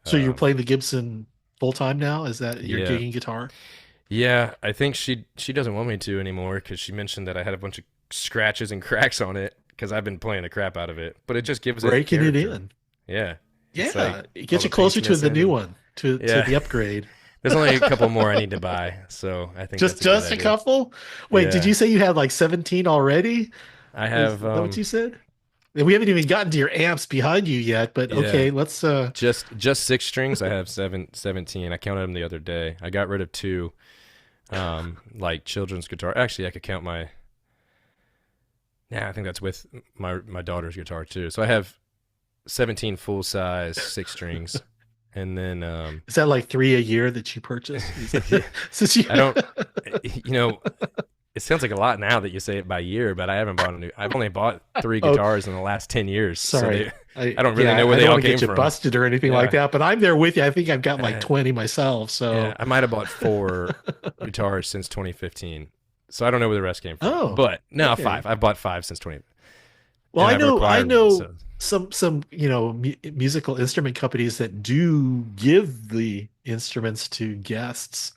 Speaker 2: So you're playing the Gibson full time now? Is that your
Speaker 3: Yeah.
Speaker 2: gigging guitar?
Speaker 3: Yeah, I think she doesn't want me to anymore because she mentioned that I had a bunch of scratches and cracks on it because I've been playing the crap out of it. But it just gives it
Speaker 2: Breaking it
Speaker 3: character.
Speaker 2: in.
Speaker 3: Yeah, it's
Speaker 2: Yeah,
Speaker 3: like
Speaker 2: it
Speaker 3: all
Speaker 2: gets
Speaker 3: the
Speaker 2: you closer
Speaker 3: paint's
Speaker 2: to the
Speaker 3: missing
Speaker 2: new
Speaker 3: and-
Speaker 2: one, to
Speaker 3: Yeah.
Speaker 2: the upgrade.
Speaker 3: There's only a couple more I need to buy, so I think
Speaker 2: Just
Speaker 3: that's a good
Speaker 2: a
Speaker 3: idea.
Speaker 2: couple? Wait, did
Speaker 3: Yeah.
Speaker 2: you say you had like 17 already?
Speaker 3: I
Speaker 2: Is
Speaker 3: have
Speaker 2: that what you said? And we haven't even gotten to your amps behind you yet, but
Speaker 3: Yeah.
Speaker 2: okay, let's
Speaker 3: just 6 strings. I have 17. I counted them the other day. I got rid of 2, like children's guitar. Actually, I could count my. Yeah, I think that's with my daughter's guitar too. So I have 17 full size 6 strings, and then
Speaker 2: is that like 3 a year that you purchase? Since you
Speaker 3: I don't. You know, it sounds like a lot now that you say it by year, but I haven't bought a new. I've only bought 3
Speaker 2: Oh,
Speaker 3: guitars in the last 10 years.
Speaker 2: sorry.
Speaker 3: So I don't really know where
Speaker 2: I
Speaker 3: they
Speaker 2: don't
Speaker 3: all
Speaker 2: want to
Speaker 3: came
Speaker 2: get you
Speaker 3: from.
Speaker 2: busted or anything like
Speaker 3: Yeah.
Speaker 2: that, but I'm there with you. I think I've got like
Speaker 3: Uh,
Speaker 2: 20 myself. So
Speaker 3: Yeah, I might have bought 4 guitars since 2015. So I don't know where the rest came from.
Speaker 2: Oh,
Speaker 3: But no,
Speaker 2: okay.
Speaker 3: 5. I've bought 5 since 20.
Speaker 2: well,
Speaker 3: and
Speaker 2: I
Speaker 3: I've
Speaker 2: know
Speaker 3: required one, so-
Speaker 2: some musical instrument companies that do give the instruments to guests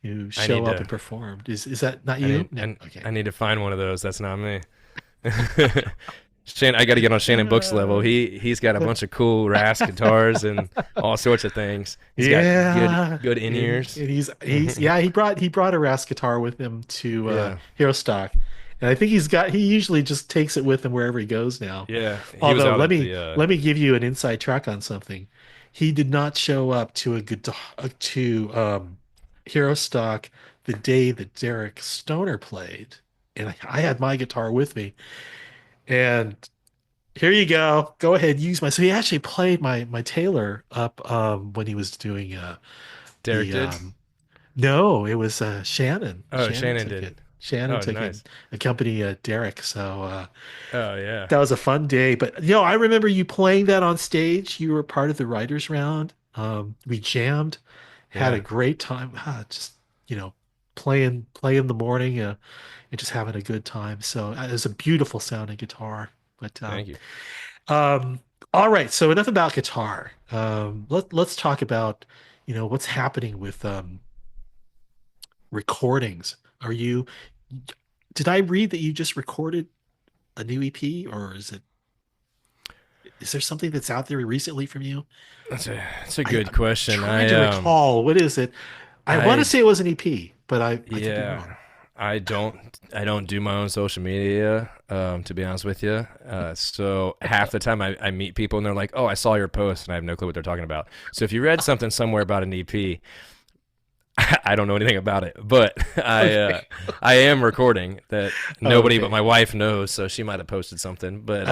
Speaker 2: who
Speaker 3: I
Speaker 2: show
Speaker 3: need
Speaker 2: up
Speaker 3: to-
Speaker 2: and perform. Is that not
Speaker 3: I
Speaker 2: you?
Speaker 3: need,
Speaker 2: No.
Speaker 3: and
Speaker 2: Okay.
Speaker 3: I need to find one of those. That's not me. Shannon, I got to get on Shannon Book's level. He's got a bunch of cool Ras guitars and all sorts of things. He's got good in ears.
Speaker 2: And he's yeah, he brought a Ras guitar with him to
Speaker 3: Yeah.
Speaker 2: Hero Stock. And I think he usually just takes it with him wherever he goes now.
Speaker 3: Yeah, he was
Speaker 2: Although
Speaker 3: out
Speaker 2: let
Speaker 3: at
Speaker 2: me
Speaker 3: the,
Speaker 2: let me give you an inside track on something. He did not show up to a guitar to Hero Stock the day that Derek Stoner played, and I had my guitar with me. And here you go. Go ahead, use my. So he actually played my Taylor up when he was doing
Speaker 3: Derek
Speaker 2: the
Speaker 3: did.
Speaker 2: no, it was Shannon.
Speaker 3: Oh, Shannon
Speaker 2: took
Speaker 3: did.
Speaker 2: it. Shannon
Speaker 3: Oh,
Speaker 2: took
Speaker 3: nice.
Speaker 2: it, accompany Derek. So
Speaker 3: Oh yeah.
Speaker 2: that was a fun day. But I remember you playing that on stage. You were part of the writers round. We jammed, had a
Speaker 3: Yeah.
Speaker 2: great time. Just playing in the morning and just having a good time. So it was a beautiful sounding guitar. But
Speaker 3: Thank you.
Speaker 2: all right. So enough about guitar. Let's talk about what's happening with recordings. Did I read that you just recorded a new EP, or is there something that's out there recently from you?
Speaker 3: That's a good question.
Speaker 2: Trying to recall. What is it? I want to say it was an EP, but I could be wrong.
Speaker 3: I don't do my own social media, to be honest with you. So half the time I meet people and they're like, "Oh, I saw your post," and I have no clue what they're talking about. So if you read something somewhere about an EP, I don't know anything about it, but I am recording that nobody
Speaker 2: Okay.
Speaker 3: but my wife knows, so she might have posted something. But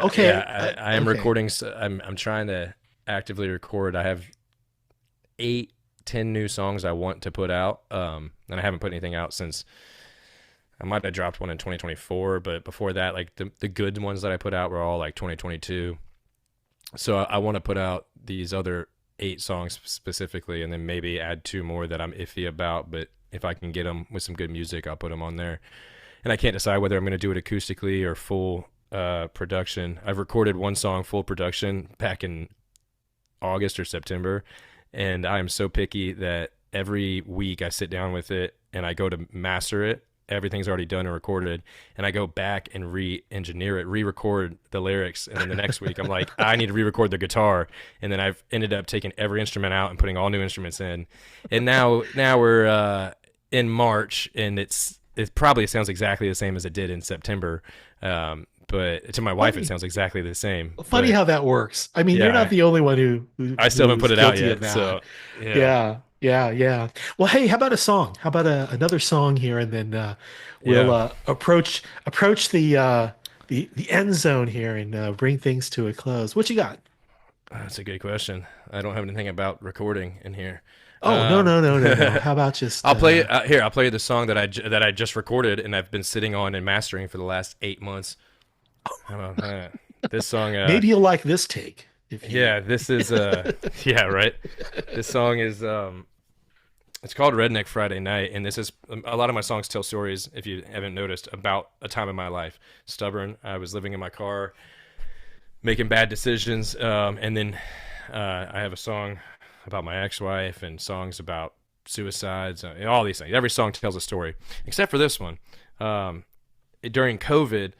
Speaker 2: okay.
Speaker 3: yeah, I am
Speaker 2: okay.
Speaker 3: recording. I'm trying to actively record. I have 8-10 new songs I want to put out, and I haven't put anything out since. I might have dropped one in 2024, but before that, like the good ones that I put out were all like 2022. So I want to put out these other 8 songs specifically, and then maybe add 2 more that I'm iffy about. But if I can get them with some good music, I'll put them on there. And I can't decide whether I'm going to do it acoustically or full production. I've recorded one song full production back in August or September, and I am so picky that every week I sit down with it and I go to master it. Everything's already done and recorded, and I go back and re-engineer it, re-record the lyrics, and then the next week I'm like, I need to re-record the guitar, and then I've ended up taking every instrument out and putting all new instruments in, and now we're in March, and it probably sounds exactly the same as it did in September, but to my wife,
Speaker 2: Funny,
Speaker 3: it sounds exactly the same.
Speaker 2: funny
Speaker 3: But
Speaker 2: how that works. I mean, you're not
Speaker 3: yeah,
Speaker 2: the only one
Speaker 3: I still haven't
Speaker 2: who's
Speaker 3: put it out
Speaker 2: guilty of
Speaker 3: yet.
Speaker 2: that.
Speaker 3: So yeah,
Speaker 2: Yeah, yeah, yeah. Well, hey, how about a song? How about another song here, and then we'll
Speaker 3: yeah.
Speaker 2: approach the end zone here and bring things to a close. What you got?
Speaker 3: That's a good question. I don't have anything about recording in here.
Speaker 2: Oh, no, no, no, no, no.
Speaker 3: Uh,
Speaker 2: How about just
Speaker 3: I'll play it here. I'll play you the song that I just recorded and I've been sitting on and mastering for the last 8 months. How about that? This song.
Speaker 2: maybe you'll like this take if you.
Speaker 3: Yeah, this is yeah, right. This song is it's called Redneck Friday Night, and this is a lot of my songs tell stories, if you haven't noticed, about a time in my life. Stubborn. I was living in my car, making bad decisions, and then I have a song about my ex-wife and songs about suicides, all these things. Every song tells a story, except for this one. During COVID,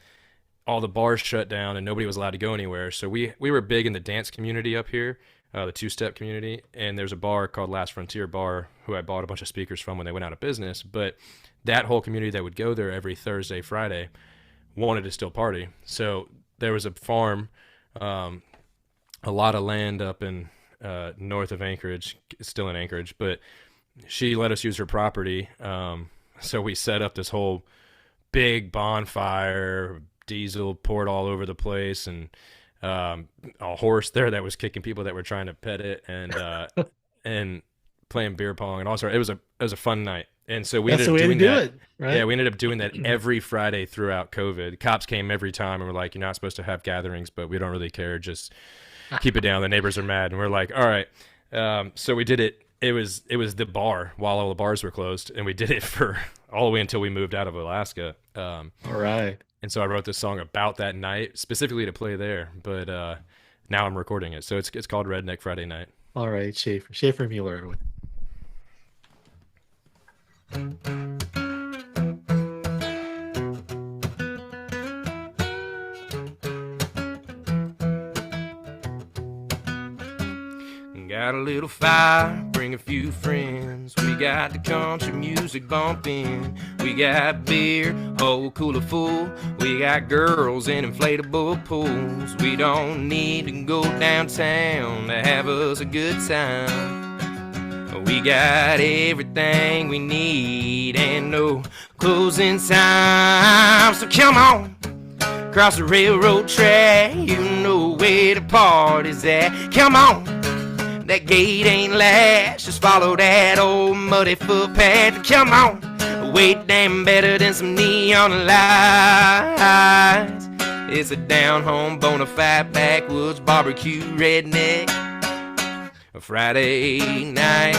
Speaker 3: all the bars shut down and nobody was allowed to go anywhere. So we were big in the dance community up here, the two-step community. And there's a bar called Last Frontier Bar, who I bought a bunch of speakers from when they went out of business. But that whole community that would go there every Thursday, Friday, wanted to still party. So there was a farm, a lot of land up in north of Anchorage, still in Anchorage, but she let us use her property. So we set up this whole big bonfire, diesel poured all over the place, and a horse there that was kicking people that were trying to pet it, and playing beer pong and all sorts. It was a fun night, and so we
Speaker 2: That's
Speaker 3: ended
Speaker 2: the
Speaker 3: up
Speaker 2: way to
Speaker 3: doing
Speaker 2: do
Speaker 3: that.
Speaker 2: it, right?
Speaker 3: Yeah, we ended up doing that every Friday throughout COVID. Cops came every time and were like, "You're not supposed to have gatherings, but we don't really care. Just keep it down. The neighbors are mad." And we're like, "All right." So we did it. It was the bar while all the bars were closed, and we did it for all the way until we moved out of Alaska.
Speaker 2: All right.
Speaker 3: And so I wrote this song about that night specifically to play there, but now I'm recording it. So it's called Redneck Friday Night.
Speaker 2: All right, Schaefer Mueller, everyone.
Speaker 1: Got a little fire, bring a few friends. We got the country music bumping. We got beer, whole cooler full. We got girls in inflatable pools. We don't need to go downtown to have us a good time. We got everything we need and no closing time. So come on, cross the railroad track. You know where the party's at. Come on, that gate ain't last. Just follow that old muddy footpath. Come on, way damn better than some neon lights. It's a down-home, bona fide backwoods barbecue redneck Friday night.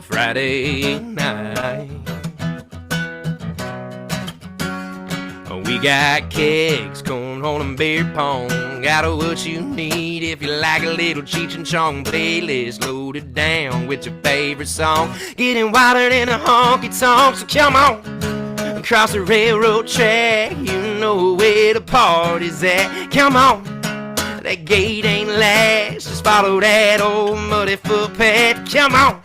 Speaker 1: Friday night. We got kegs, cornhole and beer pong. Got what you need if you like a little Cheech and Chong playlist loaded down with your favorite song. Getting wilder than a honky tonk, so come on, across the railroad track. You know where the party's at. Come on, that gate ain't last. Just follow that old muddy footpath. Come on,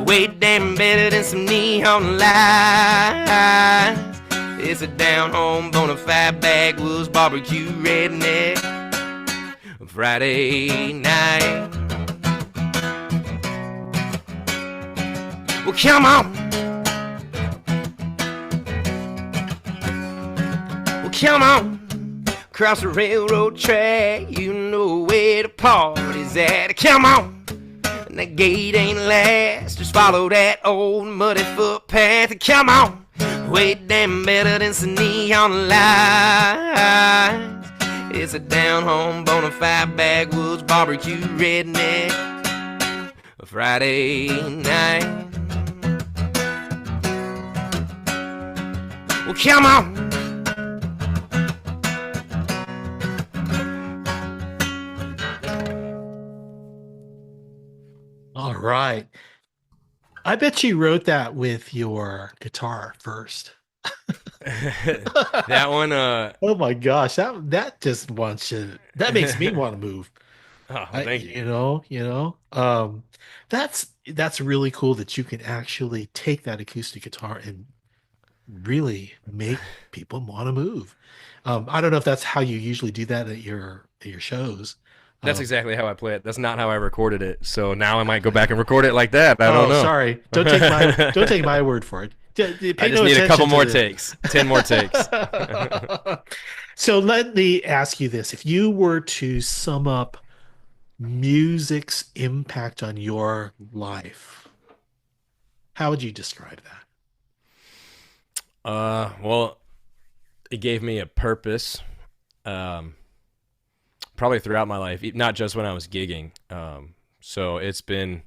Speaker 1: way damn better than some neon lights. It's a down-home, bona fide backwoods barbecue redneck Friday night. Well, come on. Well, come on. Across the railroad track, you know where the party's at. Come on. And that gate ain't last. Just follow that old muddy footpath. Come on. Way damn better than some neon lights. It's a down-home, bona fide backwoods barbecue redneck Friday night. Well, come on.
Speaker 2: All right. I bet you wrote that with your guitar first.
Speaker 3: That one,
Speaker 2: Oh my gosh, that just wants you. That makes me want to move.
Speaker 3: oh, thank you.
Speaker 2: That's really cool that you can actually take that acoustic guitar and really make people want to move. I don't know if that's how you usually do that at your shows.
Speaker 3: That's
Speaker 2: Um,
Speaker 3: exactly how I play it. That's not how I recorded it. So now I might go back and record it like that. I don't
Speaker 2: oh,
Speaker 3: know.
Speaker 2: sorry. Don't take my word for it.
Speaker 3: I
Speaker 2: Pay
Speaker 3: just
Speaker 2: no
Speaker 3: need a couple
Speaker 2: attention to
Speaker 3: more
Speaker 2: the.
Speaker 3: takes. 10 more takes.
Speaker 2: So let me ask you this. If you were to sum up music's impact on your life, how would you describe that?
Speaker 3: Well, it gave me a purpose. Um, Probably throughout my life, not just when I was gigging. So it's been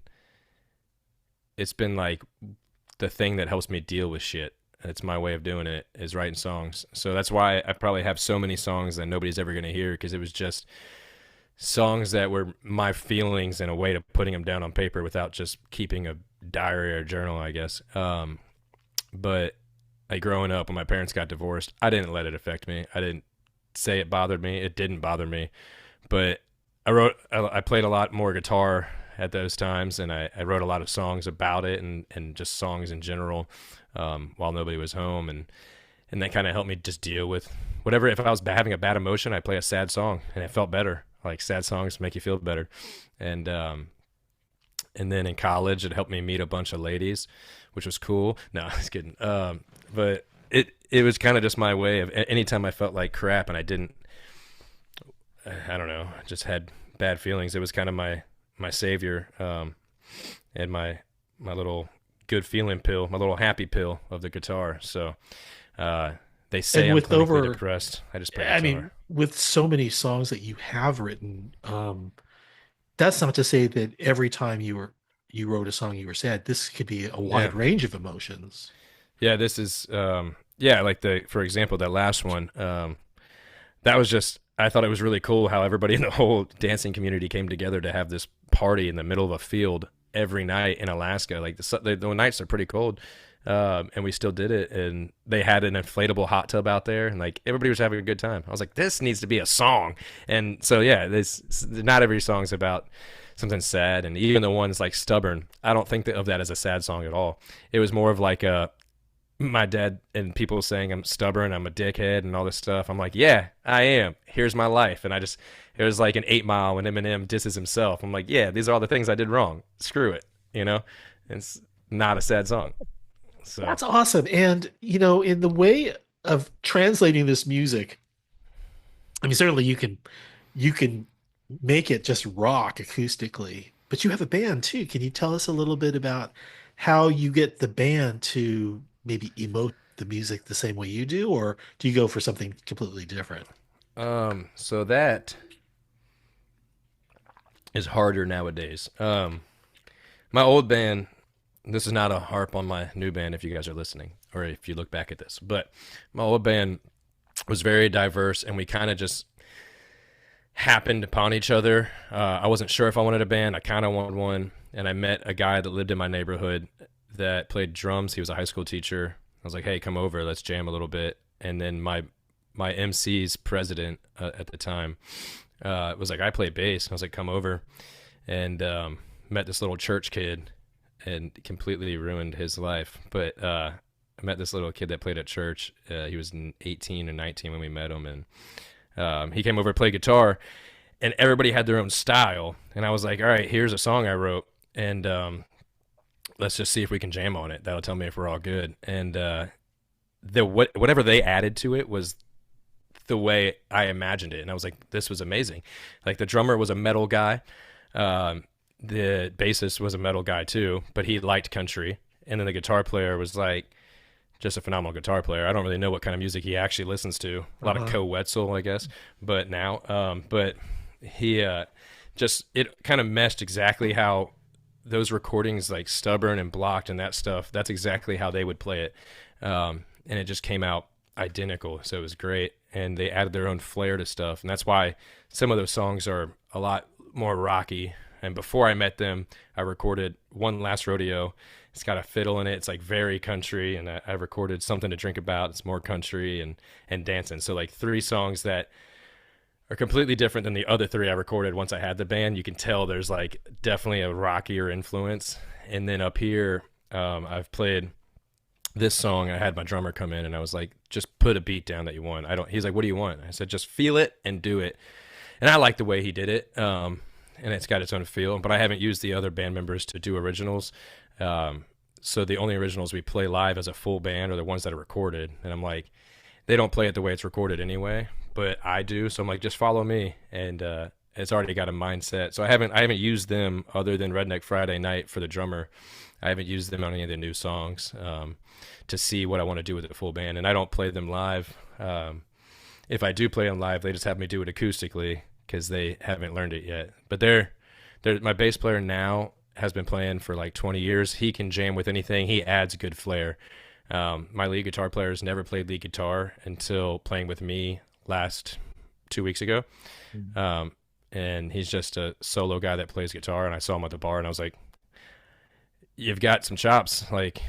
Speaker 3: like the thing that helps me deal with shit. It's my way of doing it, is writing songs. So that's why I probably have so many songs that nobody's ever going to hear, because it was just songs that were my feelings and a way of putting them down on paper without just keeping a diary or journal, I guess. But like growing up, when my parents got divorced, I didn't let it affect me. I didn't say it bothered me. It didn't bother me. But I played a lot more guitar at those times, and I wrote a lot of songs about it, and just songs in general, while nobody was home, and that kind of helped me just deal with whatever. If I was having a bad emotion, I'd play a sad song, and it felt better. Like, sad songs make you feel better. And then in college, it helped me meet a bunch of ladies, which was cool. No, I was kidding. But it was kind of just my way of, anytime I felt like crap and I don't know, just had bad feelings, it was kind of my savior, and my little good feeling pill, my little happy pill of the guitar. So they say I'm clinically depressed. I just play guitar.
Speaker 2: I mean, with so many songs that you have written, that's not to say that every time you wrote a song you were sad. This could be a wide range of emotions.
Speaker 3: Yeah, this is like for example, that last one, that was just, I thought it was really cool how everybody in the whole dancing community came together to have this party in the middle of a field every night in Alaska. Like the nights are pretty cold, and we still did it. And they had an inflatable hot tub out there, and like everybody was having a good time. I was like, this needs to be a song. And so not every song's about something sad, and even the ones like Stubborn, I don't think of that as a sad song at all. It was more of like my dad and people saying I'm stubborn, I'm a dickhead, and all this stuff. I'm like, yeah, I am. Here's my life. And it was like an 8 Mile when Eminem disses himself. I'm like, yeah, these are all the things I did wrong. Screw it. It's not a sad song. So
Speaker 2: That's awesome. And, in the way of translating this music, I mean, certainly you can make it just rock acoustically, but you have a band too. Can you tell us a little bit about how you get the band to maybe emote the music the same way you do, or do you go for something completely different?
Speaker 3: So that is harder nowadays. My old band, this is not a harp on my new band if you guys are listening, or if you look back at this, but my old band was very diverse, and we kind of just happened upon each other. I wasn't sure if I wanted a band. I kind of wanted one, and I met a guy that lived in my neighborhood that played drums. He was a high school teacher. I was like, hey, come over, let's jam a little bit. And then my MC's president at the time was like, I play bass. And I was like, come over. And met this little church kid, and completely ruined his life. But I met this little kid that played at church. He was 18 or 19 when we met him, and he came over to play guitar, and everybody had their own style. And I was like, all right, here's a song I wrote, and let's just see if we can jam on it. That'll tell me if we're all good. And whatever they added to it was the way I imagined it. And I was like, this was amazing. Like, the drummer was a metal guy. The bassist was a metal guy too, but he liked country. And then the guitar player was like just a phenomenal guitar player. I don't really know what kind of music he actually listens to. A lot of Co Wetzel, I guess. But he it kind of meshed exactly how those recordings, like Stubborn and Blocked and that stuff, that's exactly how they would play it. And it just came out identical. So it was great. And they added their own flair to stuff. And that's why some of those songs are a lot more rocky. And before I met them, I recorded One Last Rodeo. It's got a fiddle in it. It's like very country. And I recorded Something to Drink About. It's more country and dancing. So like 3 songs that are completely different than the other 3 I recorded once I had the band. You can tell there's like definitely a rockier influence. And then up here, I've played this song, I had my drummer come in and I was like, just put a beat down that you want. He's like, what do you want? I said, just feel it and do it. And I like the way he did it. And it's got its own feel, but I haven't used the other band members to do originals. So the only originals we play live as a full band are the ones that are recorded. And I'm like, they don't play it the way it's recorded anyway, but I do. So I'm like, just follow me. And it's already got a mindset. So I haven't used them other than Redneck Friday Night for the drummer. I haven't used them on any of the new songs to see what I want to do with the full band. And I don't play them live. If I do play them live, they just have me do it acoustically because they haven't learned it yet. But they're my bass player now has been playing for like 20 years. He can jam with anything. He adds good flair. My lead guitar player has never played lead guitar until playing with me last 2 weeks ago. And he's just a solo guy that plays guitar. And I saw him at the bar and I was like, you've got some chops, like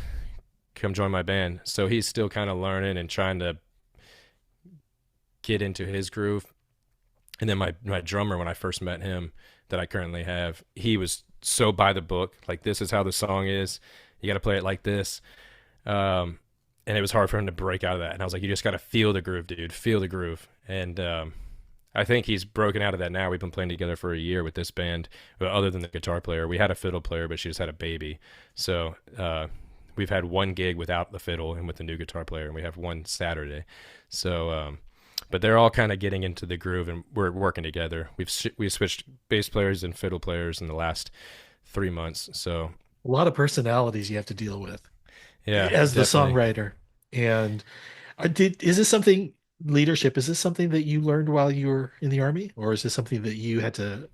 Speaker 3: come join my band. So he's still kind of learning and trying to get into his groove. And then my drummer, when I first met him that I currently have, he was so by the book, like this is how the song is. You got to play it like this. And it was hard for him to break out of that. And I was like, you just got to feel the groove, dude, feel the groove. And I think he's broken out of that now. We've been playing together for a year with this band, other than the guitar player. We had a fiddle player, but she just had a baby. So we've had one gig without the fiddle and with the new guitar player, and we have one Saturday. So, but they're all kind of getting into the groove, and we're working together. We've switched bass players and fiddle players in the last 3 months. So
Speaker 2: a lot of personalities you have to deal with.
Speaker 3: Yeah,
Speaker 2: as
Speaker 3: definitely.
Speaker 2: the songwriter. And is this something, leadership, is this something that you learned while you were in the Army, or is this something that you had to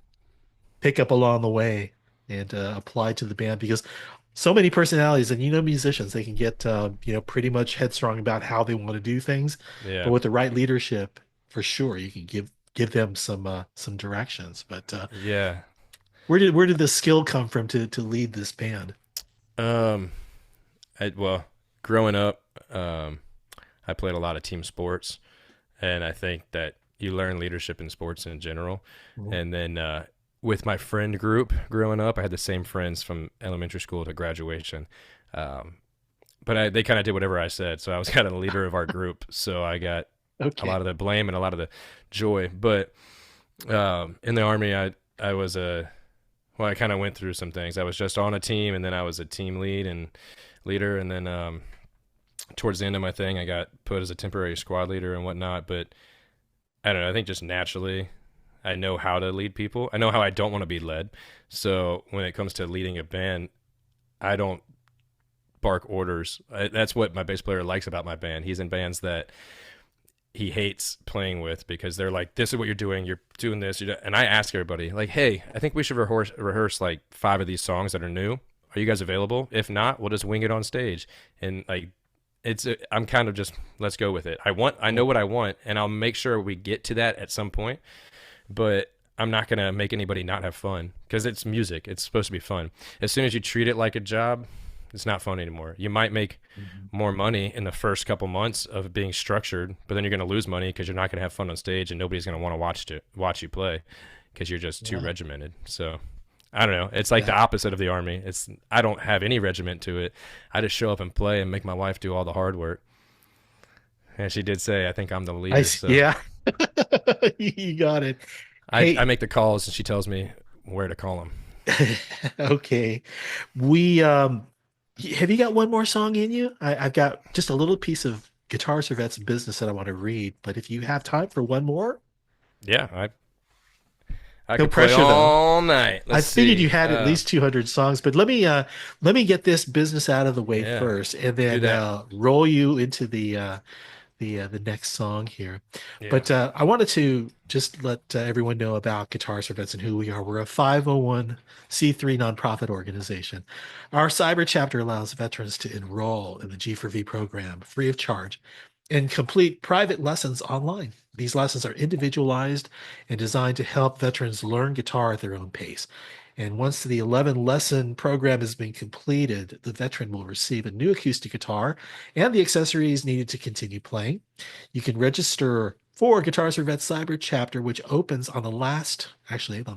Speaker 2: pick up along the way and apply to the band? Because so many personalities, and musicians, they can get pretty much headstrong about how they want to do things.
Speaker 3: Yeah.
Speaker 2: But with the right leadership, for sure, you can give them some directions. But
Speaker 3: yeah,
Speaker 2: where did the skill come from to lead this band?
Speaker 3: Well, growing up, I played a lot of team sports, and I think that you learn leadership in sports in general. Mm-hmm. And then with my friend group growing up, I had the same friends from elementary school to graduation. But they kind of did whatever I said, so I was kind of the leader of our group. So I got a lot of the blame and a lot of the joy. But in the Army, I was I kind of went through some things. I was just on a team, and then I was a team leader, and then towards the end of my thing, I got put as a temporary squad leader and whatnot. But I don't know. I think just naturally, I know how to lead people. I know how I don't want to be led. So when it comes to leading a band, I don't bark orders. That's what my bass player likes about my band. He's in bands that he hates playing with because they're like, this is what you're doing this. And I ask everybody, like, hey, I think we should rehearse like 5 of these songs that are new. Are you guys available? If not, we'll just wing it on stage. And like, I'm kind of just, let's go with it. I know what I want, and I'll make sure we get to that at some point, but I'm not going to make anybody not have fun because it's music. It's supposed to be fun. As soon as you treat it like a job, it's not fun anymore. You might make more money in the first couple months of being structured, but then you're going to lose money because you're not going to have fun on stage, and nobody's going to want to watch you play because you're just too regimented. So I don't know. It's like the opposite of the Army. I don't have any regiment to it. I just show up and play and make my wife do all the hard work. And she did say, I think I'm the leader. So.
Speaker 2: Yeah. You got it.
Speaker 3: I make the calls, and she tells me where to call them.
Speaker 2: Okay. Have you got one more song in you? I've got just a little piece of Guitar Servette's business that I want to read, but if you have time for one more.
Speaker 3: Yeah, I
Speaker 2: no
Speaker 3: could
Speaker 2: pressure,
Speaker 3: play all night.
Speaker 2: I figured you had at least 200 songs, but let me get this business out of the way first, and then roll you into the next song here. Yeah. But I wanted to just let everyone know about Guitar Servettes and who we are. We're a 501c3 nonprofit organization. Our cyber chapter allows veterans to enroll in the G4V program free of charge and complete private lessons online. These lessons are individualized and designed to help veterans learn guitar at their own pace. And once the 11-lesson program has been completed, the veteran will receive a new acoustic guitar and the accessories needed to continue playing. You can register for Guitars for Vets Cyber Chapter, which opens on the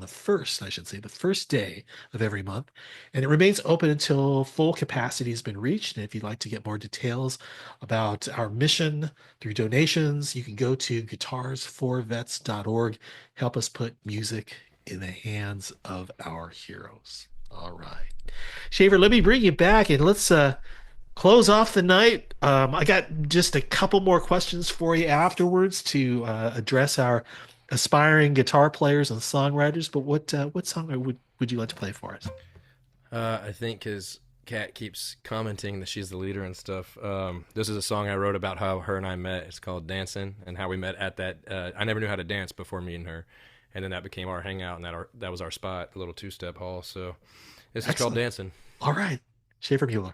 Speaker 2: first day of every month. And it remains open until full capacity has been reached. And if you'd like to get more details about our mission through donations, you can go to guitarsforvets.org. Help us put music in the hands of our heroes. All right. Schaefer, let me bring you back and let's close off the night. I got just a couple more questions for you afterwards to address our aspiring guitar players and songwriters. But what song would you like to play for us?
Speaker 3: I think his Kat keeps commenting that she's the leader and stuff. This is a song I wrote about how her and I met. It's called Dancing, and how we met at that. I never knew how to dance before meeting her, and then that became our hangout, and that was our spot, the little two-step hall. So this is called Dancing.
Speaker 2: All right, Schaefer Mueller.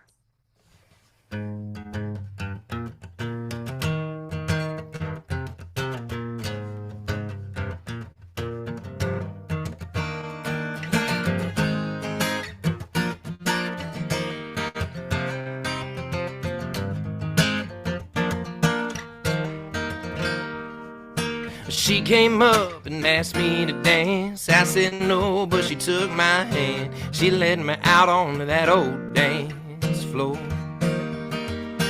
Speaker 1: She came up and asked me to dance. I said no, but she took my hand. She led me out onto that old dance floor.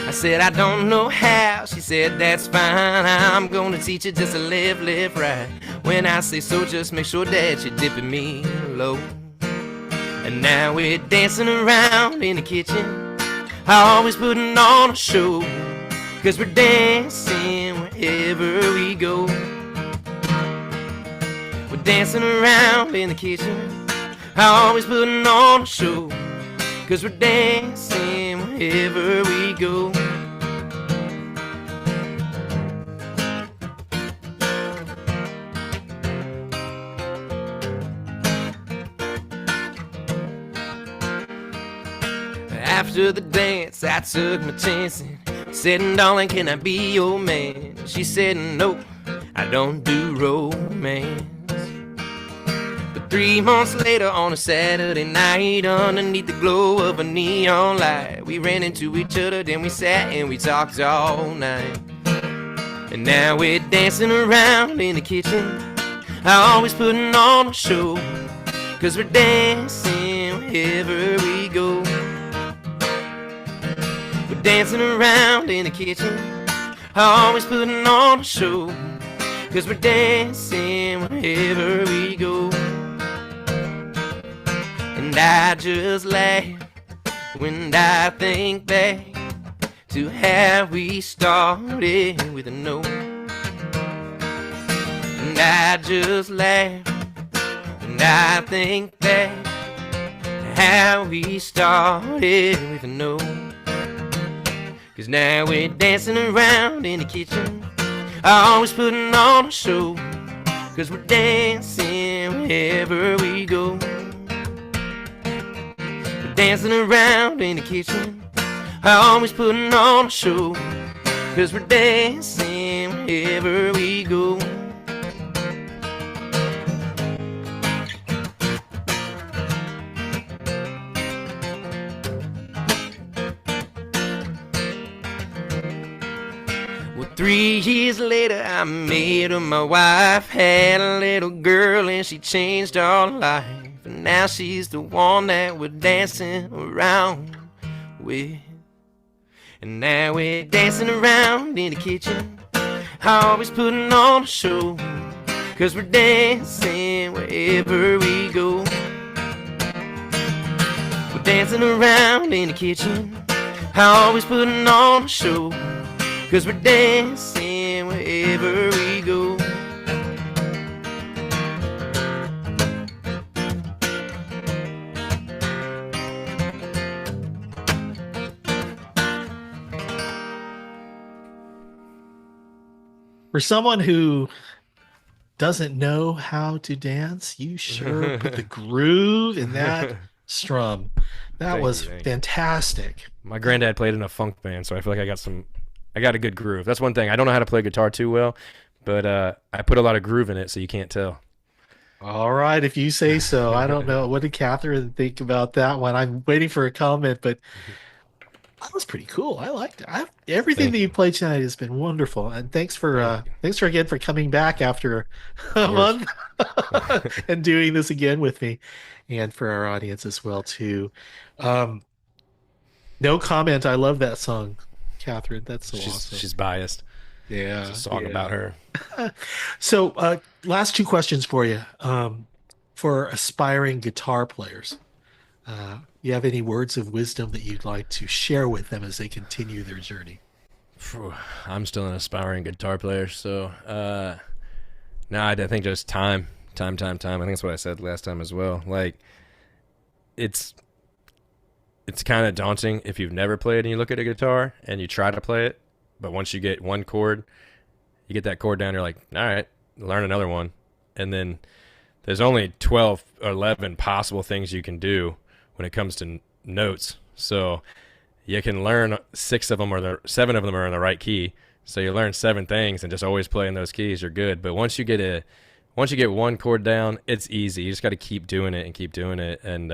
Speaker 1: I said, I don't know how. She said, that's fine. I'm gonna teach you just to live right. When I say so, just make sure that you're dipping me low. And now we're dancing around in the kitchen, always putting on a show, 'cause we're dancing wherever we go. We're dancing around in the kitchen, always putting on a show, 'cause we're dancing wherever we go. After the dance, I took my chance and said, darling, can I be your man? She said, no, I don't do romance. But 3 months later, on a Saturday night, underneath the glow of a neon light, we ran into each other, then we sat and we talked all night. And now we're dancing around in the kitchen, always putting on a show, 'cause we're dancing wherever we go. We're dancing around in the kitchen, always putting on a show, 'cause we're dancing wherever we go. And I just laugh when I think back to how we started with a no. And I just laugh when I think back how we started with a no. 'Cause now we're dancing around in the kitchen, always putting on a show, 'cause we're dancing wherever we go. We're dancing around in the kitchen, always putting on a show, 'cause we're dancing wherever we go. Well, 3 years later, I made her my wife, had a little girl, and she changed our life. And now she's the one that we're dancing around with. And now we're dancing around in the kitchen, always putting on a show, 'cause we're dancing wherever we go. We're dancing around in the kitchen, always putting on a show, 'cause we're dancing wherever we go.
Speaker 2: For someone who doesn't know how to dance, you sure put the groove in that strum. That was fantastic.
Speaker 3: My granddad played in a funk band, so I feel like I got a good groove. That's one thing. I don't know how to play guitar too well, but I put a lot of groove in it, so you can't tell.
Speaker 2: All right, if you say so. I don't know. What did Catherine think about that one? I'm waiting for a comment, but That was pretty cool. I liked it. Everything that
Speaker 3: Thank
Speaker 2: you
Speaker 3: you.
Speaker 2: played tonight has been wonderful, and
Speaker 3: Thank you.
Speaker 2: thanks for again for coming back after
Speaker 3: Of
Speaker 2: a
Speaker 3: course.
Speaker 2: month and doing this again with me, and for our audience as well too. Um, no comment. I love that song, Catherine. That's so awesome.
Speaker 3: She's biased. It's a
Speaker 2: Yeah,
Speaker 3: song about
Speaker 2: yeah.
Speaker 3: her.
Speaker 2: So, last two questions for you. For aspiring guitar players, you have any words of wisdom that you'd like to share with them as they continue their journey?
Speaker 3: Phew, I'm still an aspiring guitar player, so no, I think just time. I think that's what I said last time as well. Like it's it's kind of daunting if you've never played and you look at a guitar and you try to play it, but once you get one chord, you get that chord down, you're like, all right, learn another one, and then there's only 12 or 11 possible things you can do when it comes to notes. So you can learn six of them or seven of them are in the right key. So you learn seven things and just always play in those keys, you're good. But once you get one chord down, it's easy. You just got to keep doing it and keep doing it. And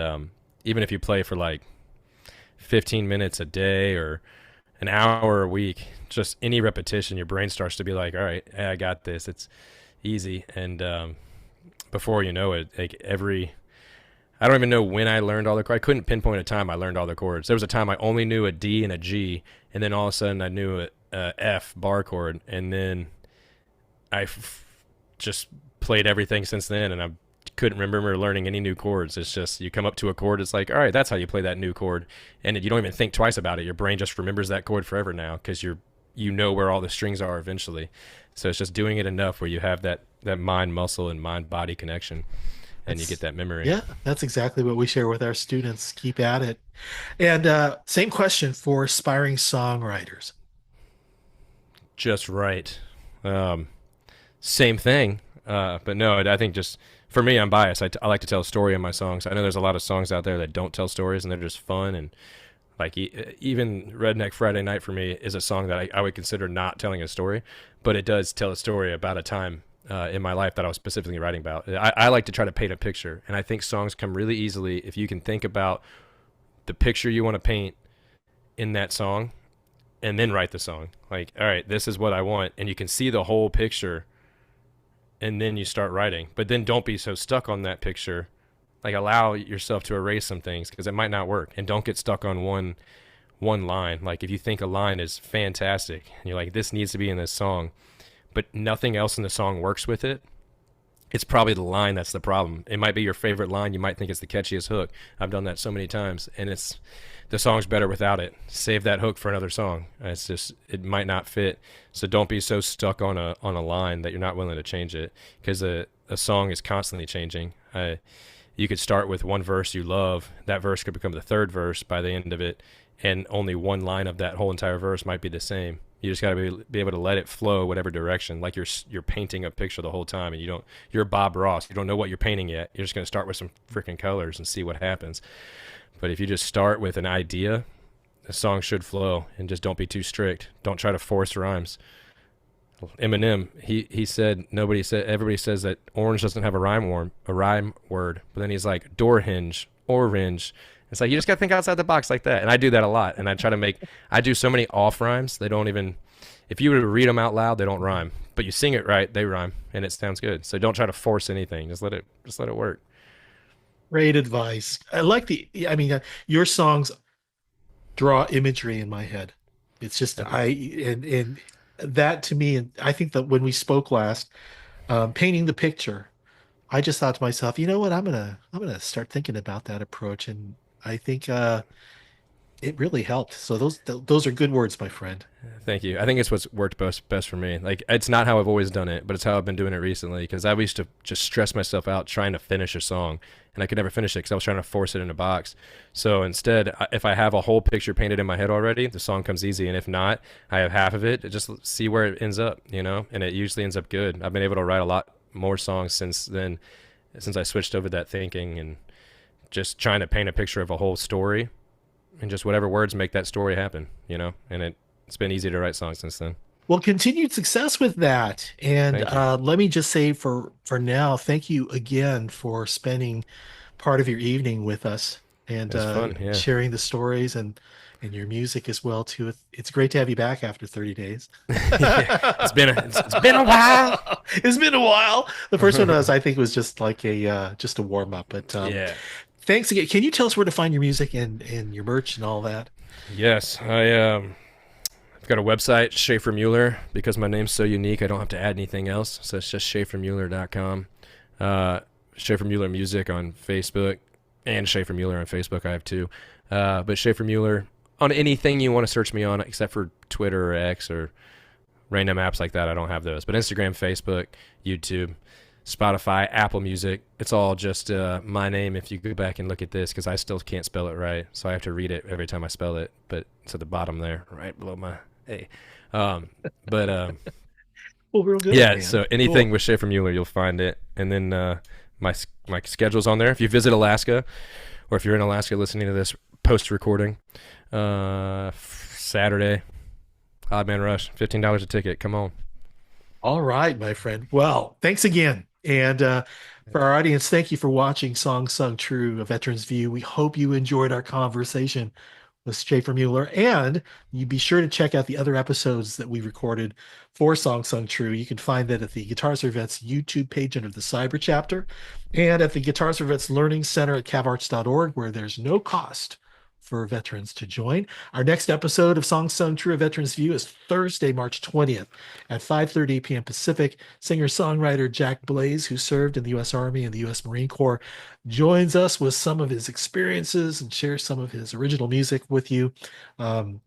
Speaker 3: even if you play for like 15 minutes a day or an hour a week, just any repetition, your brain starts to be like, all right, hey, I got this. It's easy. And before you know it, like I don't even know when I learned all the chords. I couldn't pinpoint a time I learned all the chords. There was a time I only knew a D and a G, and then all of a sudden I knew a F bar chord, and then just played everything since then, and I couldn't remember learning any new chords. It's just you come up to a chord, it's like, all right, that's how you play that new chord, and you don't even think twice about it. Your brain just remembers that chord forever now because you know where all the strings are eventually. So it's just doing it enough where you have that mind muscle and mind body connection, and you
Speaker 2: That's
Speaker 3: get that memory.
Speaker 2: Yeah, that's exactly what we share with our students. Keep at it. And same question for aspiring songwriters.
Speaker 3: Just right. Um, Same thing. But no, I think just for me, I'm biased. I like to tell a story in my songs. I know there's a lot of songs out there that don't tell stories and they're just fun. And like even Redneck Friday Night for me is a song that I would consider not telling a story, but it does tell a story about a time in my life that I was specifically writing about. I like to try to paint a picture. And I think songs come really easily if you can think about the picture you want to paint in that song and then write the song. Like, all right, this is what I want. And you can see the whole picture and then you start writing. But then don't be so stuck on that picture. Like allow yourself to erase some things because it might not work, and don't get stuck on one line. Like if you think a line is fantastic and you're like, this needs to be in this song, but nothing else in the song works with it, it's probably the line that's the problem. It might be your favorite line. You might think it's the catchiest hook. I've done that so many times, and the song's better without it. Save that hook for another song. It's just it might not fit. So don't be so stuck on a line that you're not willing to change it because a song is constantly changing. You could start with one verse you love. That verse could become the third verse by the end of it, and only one line of that whole entire verse might be the same. You just got to be able to let it flow whatever direction, like you're painting a picture the whole time, and you're Bob Ross. You don't know what you're painting yet. You're just going to start with some freaking colors and see what happens. But if you just start with an idea, the song should flow, and just don't be too strict. Don't try to force rhymes. Eminem, he said everybody says that orange doesn't have a rhyme word, but then he's like door hinge, orange. It's like you just gotta think outside the box like that, and I do that a lot. And I do so many off rhymes. They don't even, if you were to read them out loud, they don't rhyme. But you sing it right, they rhyme, and it sounds good. So don't try to force anything. Just let it work.
Speaker 2: Great advice. I mean, your songs draw imagery in my head. It's just, and that to me, and I think that when we spoke last, painting the picture, I just thought to myself, you know what, I'm gonna start thinking about that approach. And I think, it really helped. So those are good words, my friend.
Speaker 3: Thank you. I think it's what's worked best for me. Like it's not how I've always done it, but it's how I've been doing it recently. Because I used to just stress myself out trying to finish a song, and I could never finish it because I was trying to force it in a box. So instead, if I have a whole picture painted in my head already, the song comes easy. And if not, I have half of it. Just see where it ends up, and it usually ends up good. I've been able to write a lot more songs since then, since I switched over that thinking and just trying to paint a picture of a whole story, and just whatever words make that story happen, and it's been easy to write songs since then.
Speaker 2: Well, continued success with that. And
Speaker 3: Thank you.
Speaker 2: let me just say for now, thank you again for spending part of your evening with us and
Speaker 3: It was fun. Yeah.
Speaker 2: sharing the stories. And and your music as well too. It's great to have you back after 30 days.
Speaker 3: Yeah, it's been a while.
Speaker 2: It's been a while. The first one I think was just like just a warm up. But
Speaker 3: Yeah.
Speaker 2: thanks again. Can you tell us where to find your music and your merch and all that?
Speaker 3: Yes, I've got a website, Schaefer Mueller, because my name's so unique. I don't have to add anything else, so it's just schaefermueller.com. Schaefer Mueller Music on Facebook, and Schaefer Mueller on Facebook. I have two, but Schaefer Mueller on anything you want to search me on, except for Twitter or X or random apps like that. I don't have those, but Instagram, Facebook, YouTube, Spotify, Apple Music. It's all just my name. If you go back and look at this, because I still can't spell it right, so I have to read it every time I spell it. But it's at the bottom there, right below my A. Well,
Speaker 2: real good.
Speaker 3: Yeah.
Speaker 2: Man.
Speaker 3: So anything
Speaker 2: Cool.
Speaker 3: with Schaefer Mueller, you'll find it. And then my schedule's on there. If you visit Alaska, or if you're in Alaska listening to this post recording, Saturday, Odd Man Rush, $15 a ticket. Come on.
Speaker 2: All right, my friend. Well, thanks again. And for our audience, thank you for watching Songs Sung True, A Veteran's View. We hope you enjoyed our conversation with Schaefer Mueller. And you be sure to check out the other episodes that we recorded for Songs Sung True. You can find that at the Guitars for Vets YouTube page under the Cyber Chapter, and at the Guitars for Vets Learning Center at cavarts.org, where there's no cost for veterans to join. Our next episode of Songs Sung True, A Veteran's View is Thursday, March 20th at 5:30 p.m. Pacific. Singer-songwriter Jack Blaze, who served in the U.S. Army and the U.S. Marine Corps, joins us with some of his experiences and shares some of his original music with you. And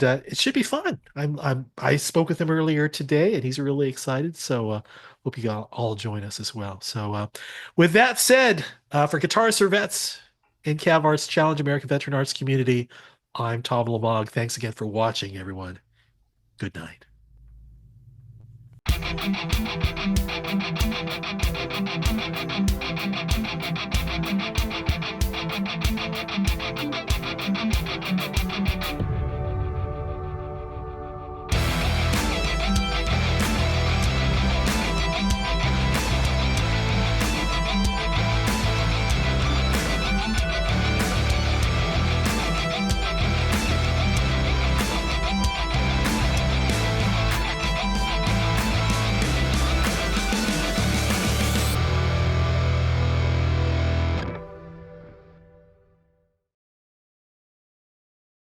Speaker 2: it should be fun. I spoke with him earlier today, and he's really excited. So hope you all join us as well. So with that said, for Guitars for Vets and Cav Arts Challenge American Veteran Arts Community, I'm Tom Lamog. Thanks again for watching, everyone. Good night.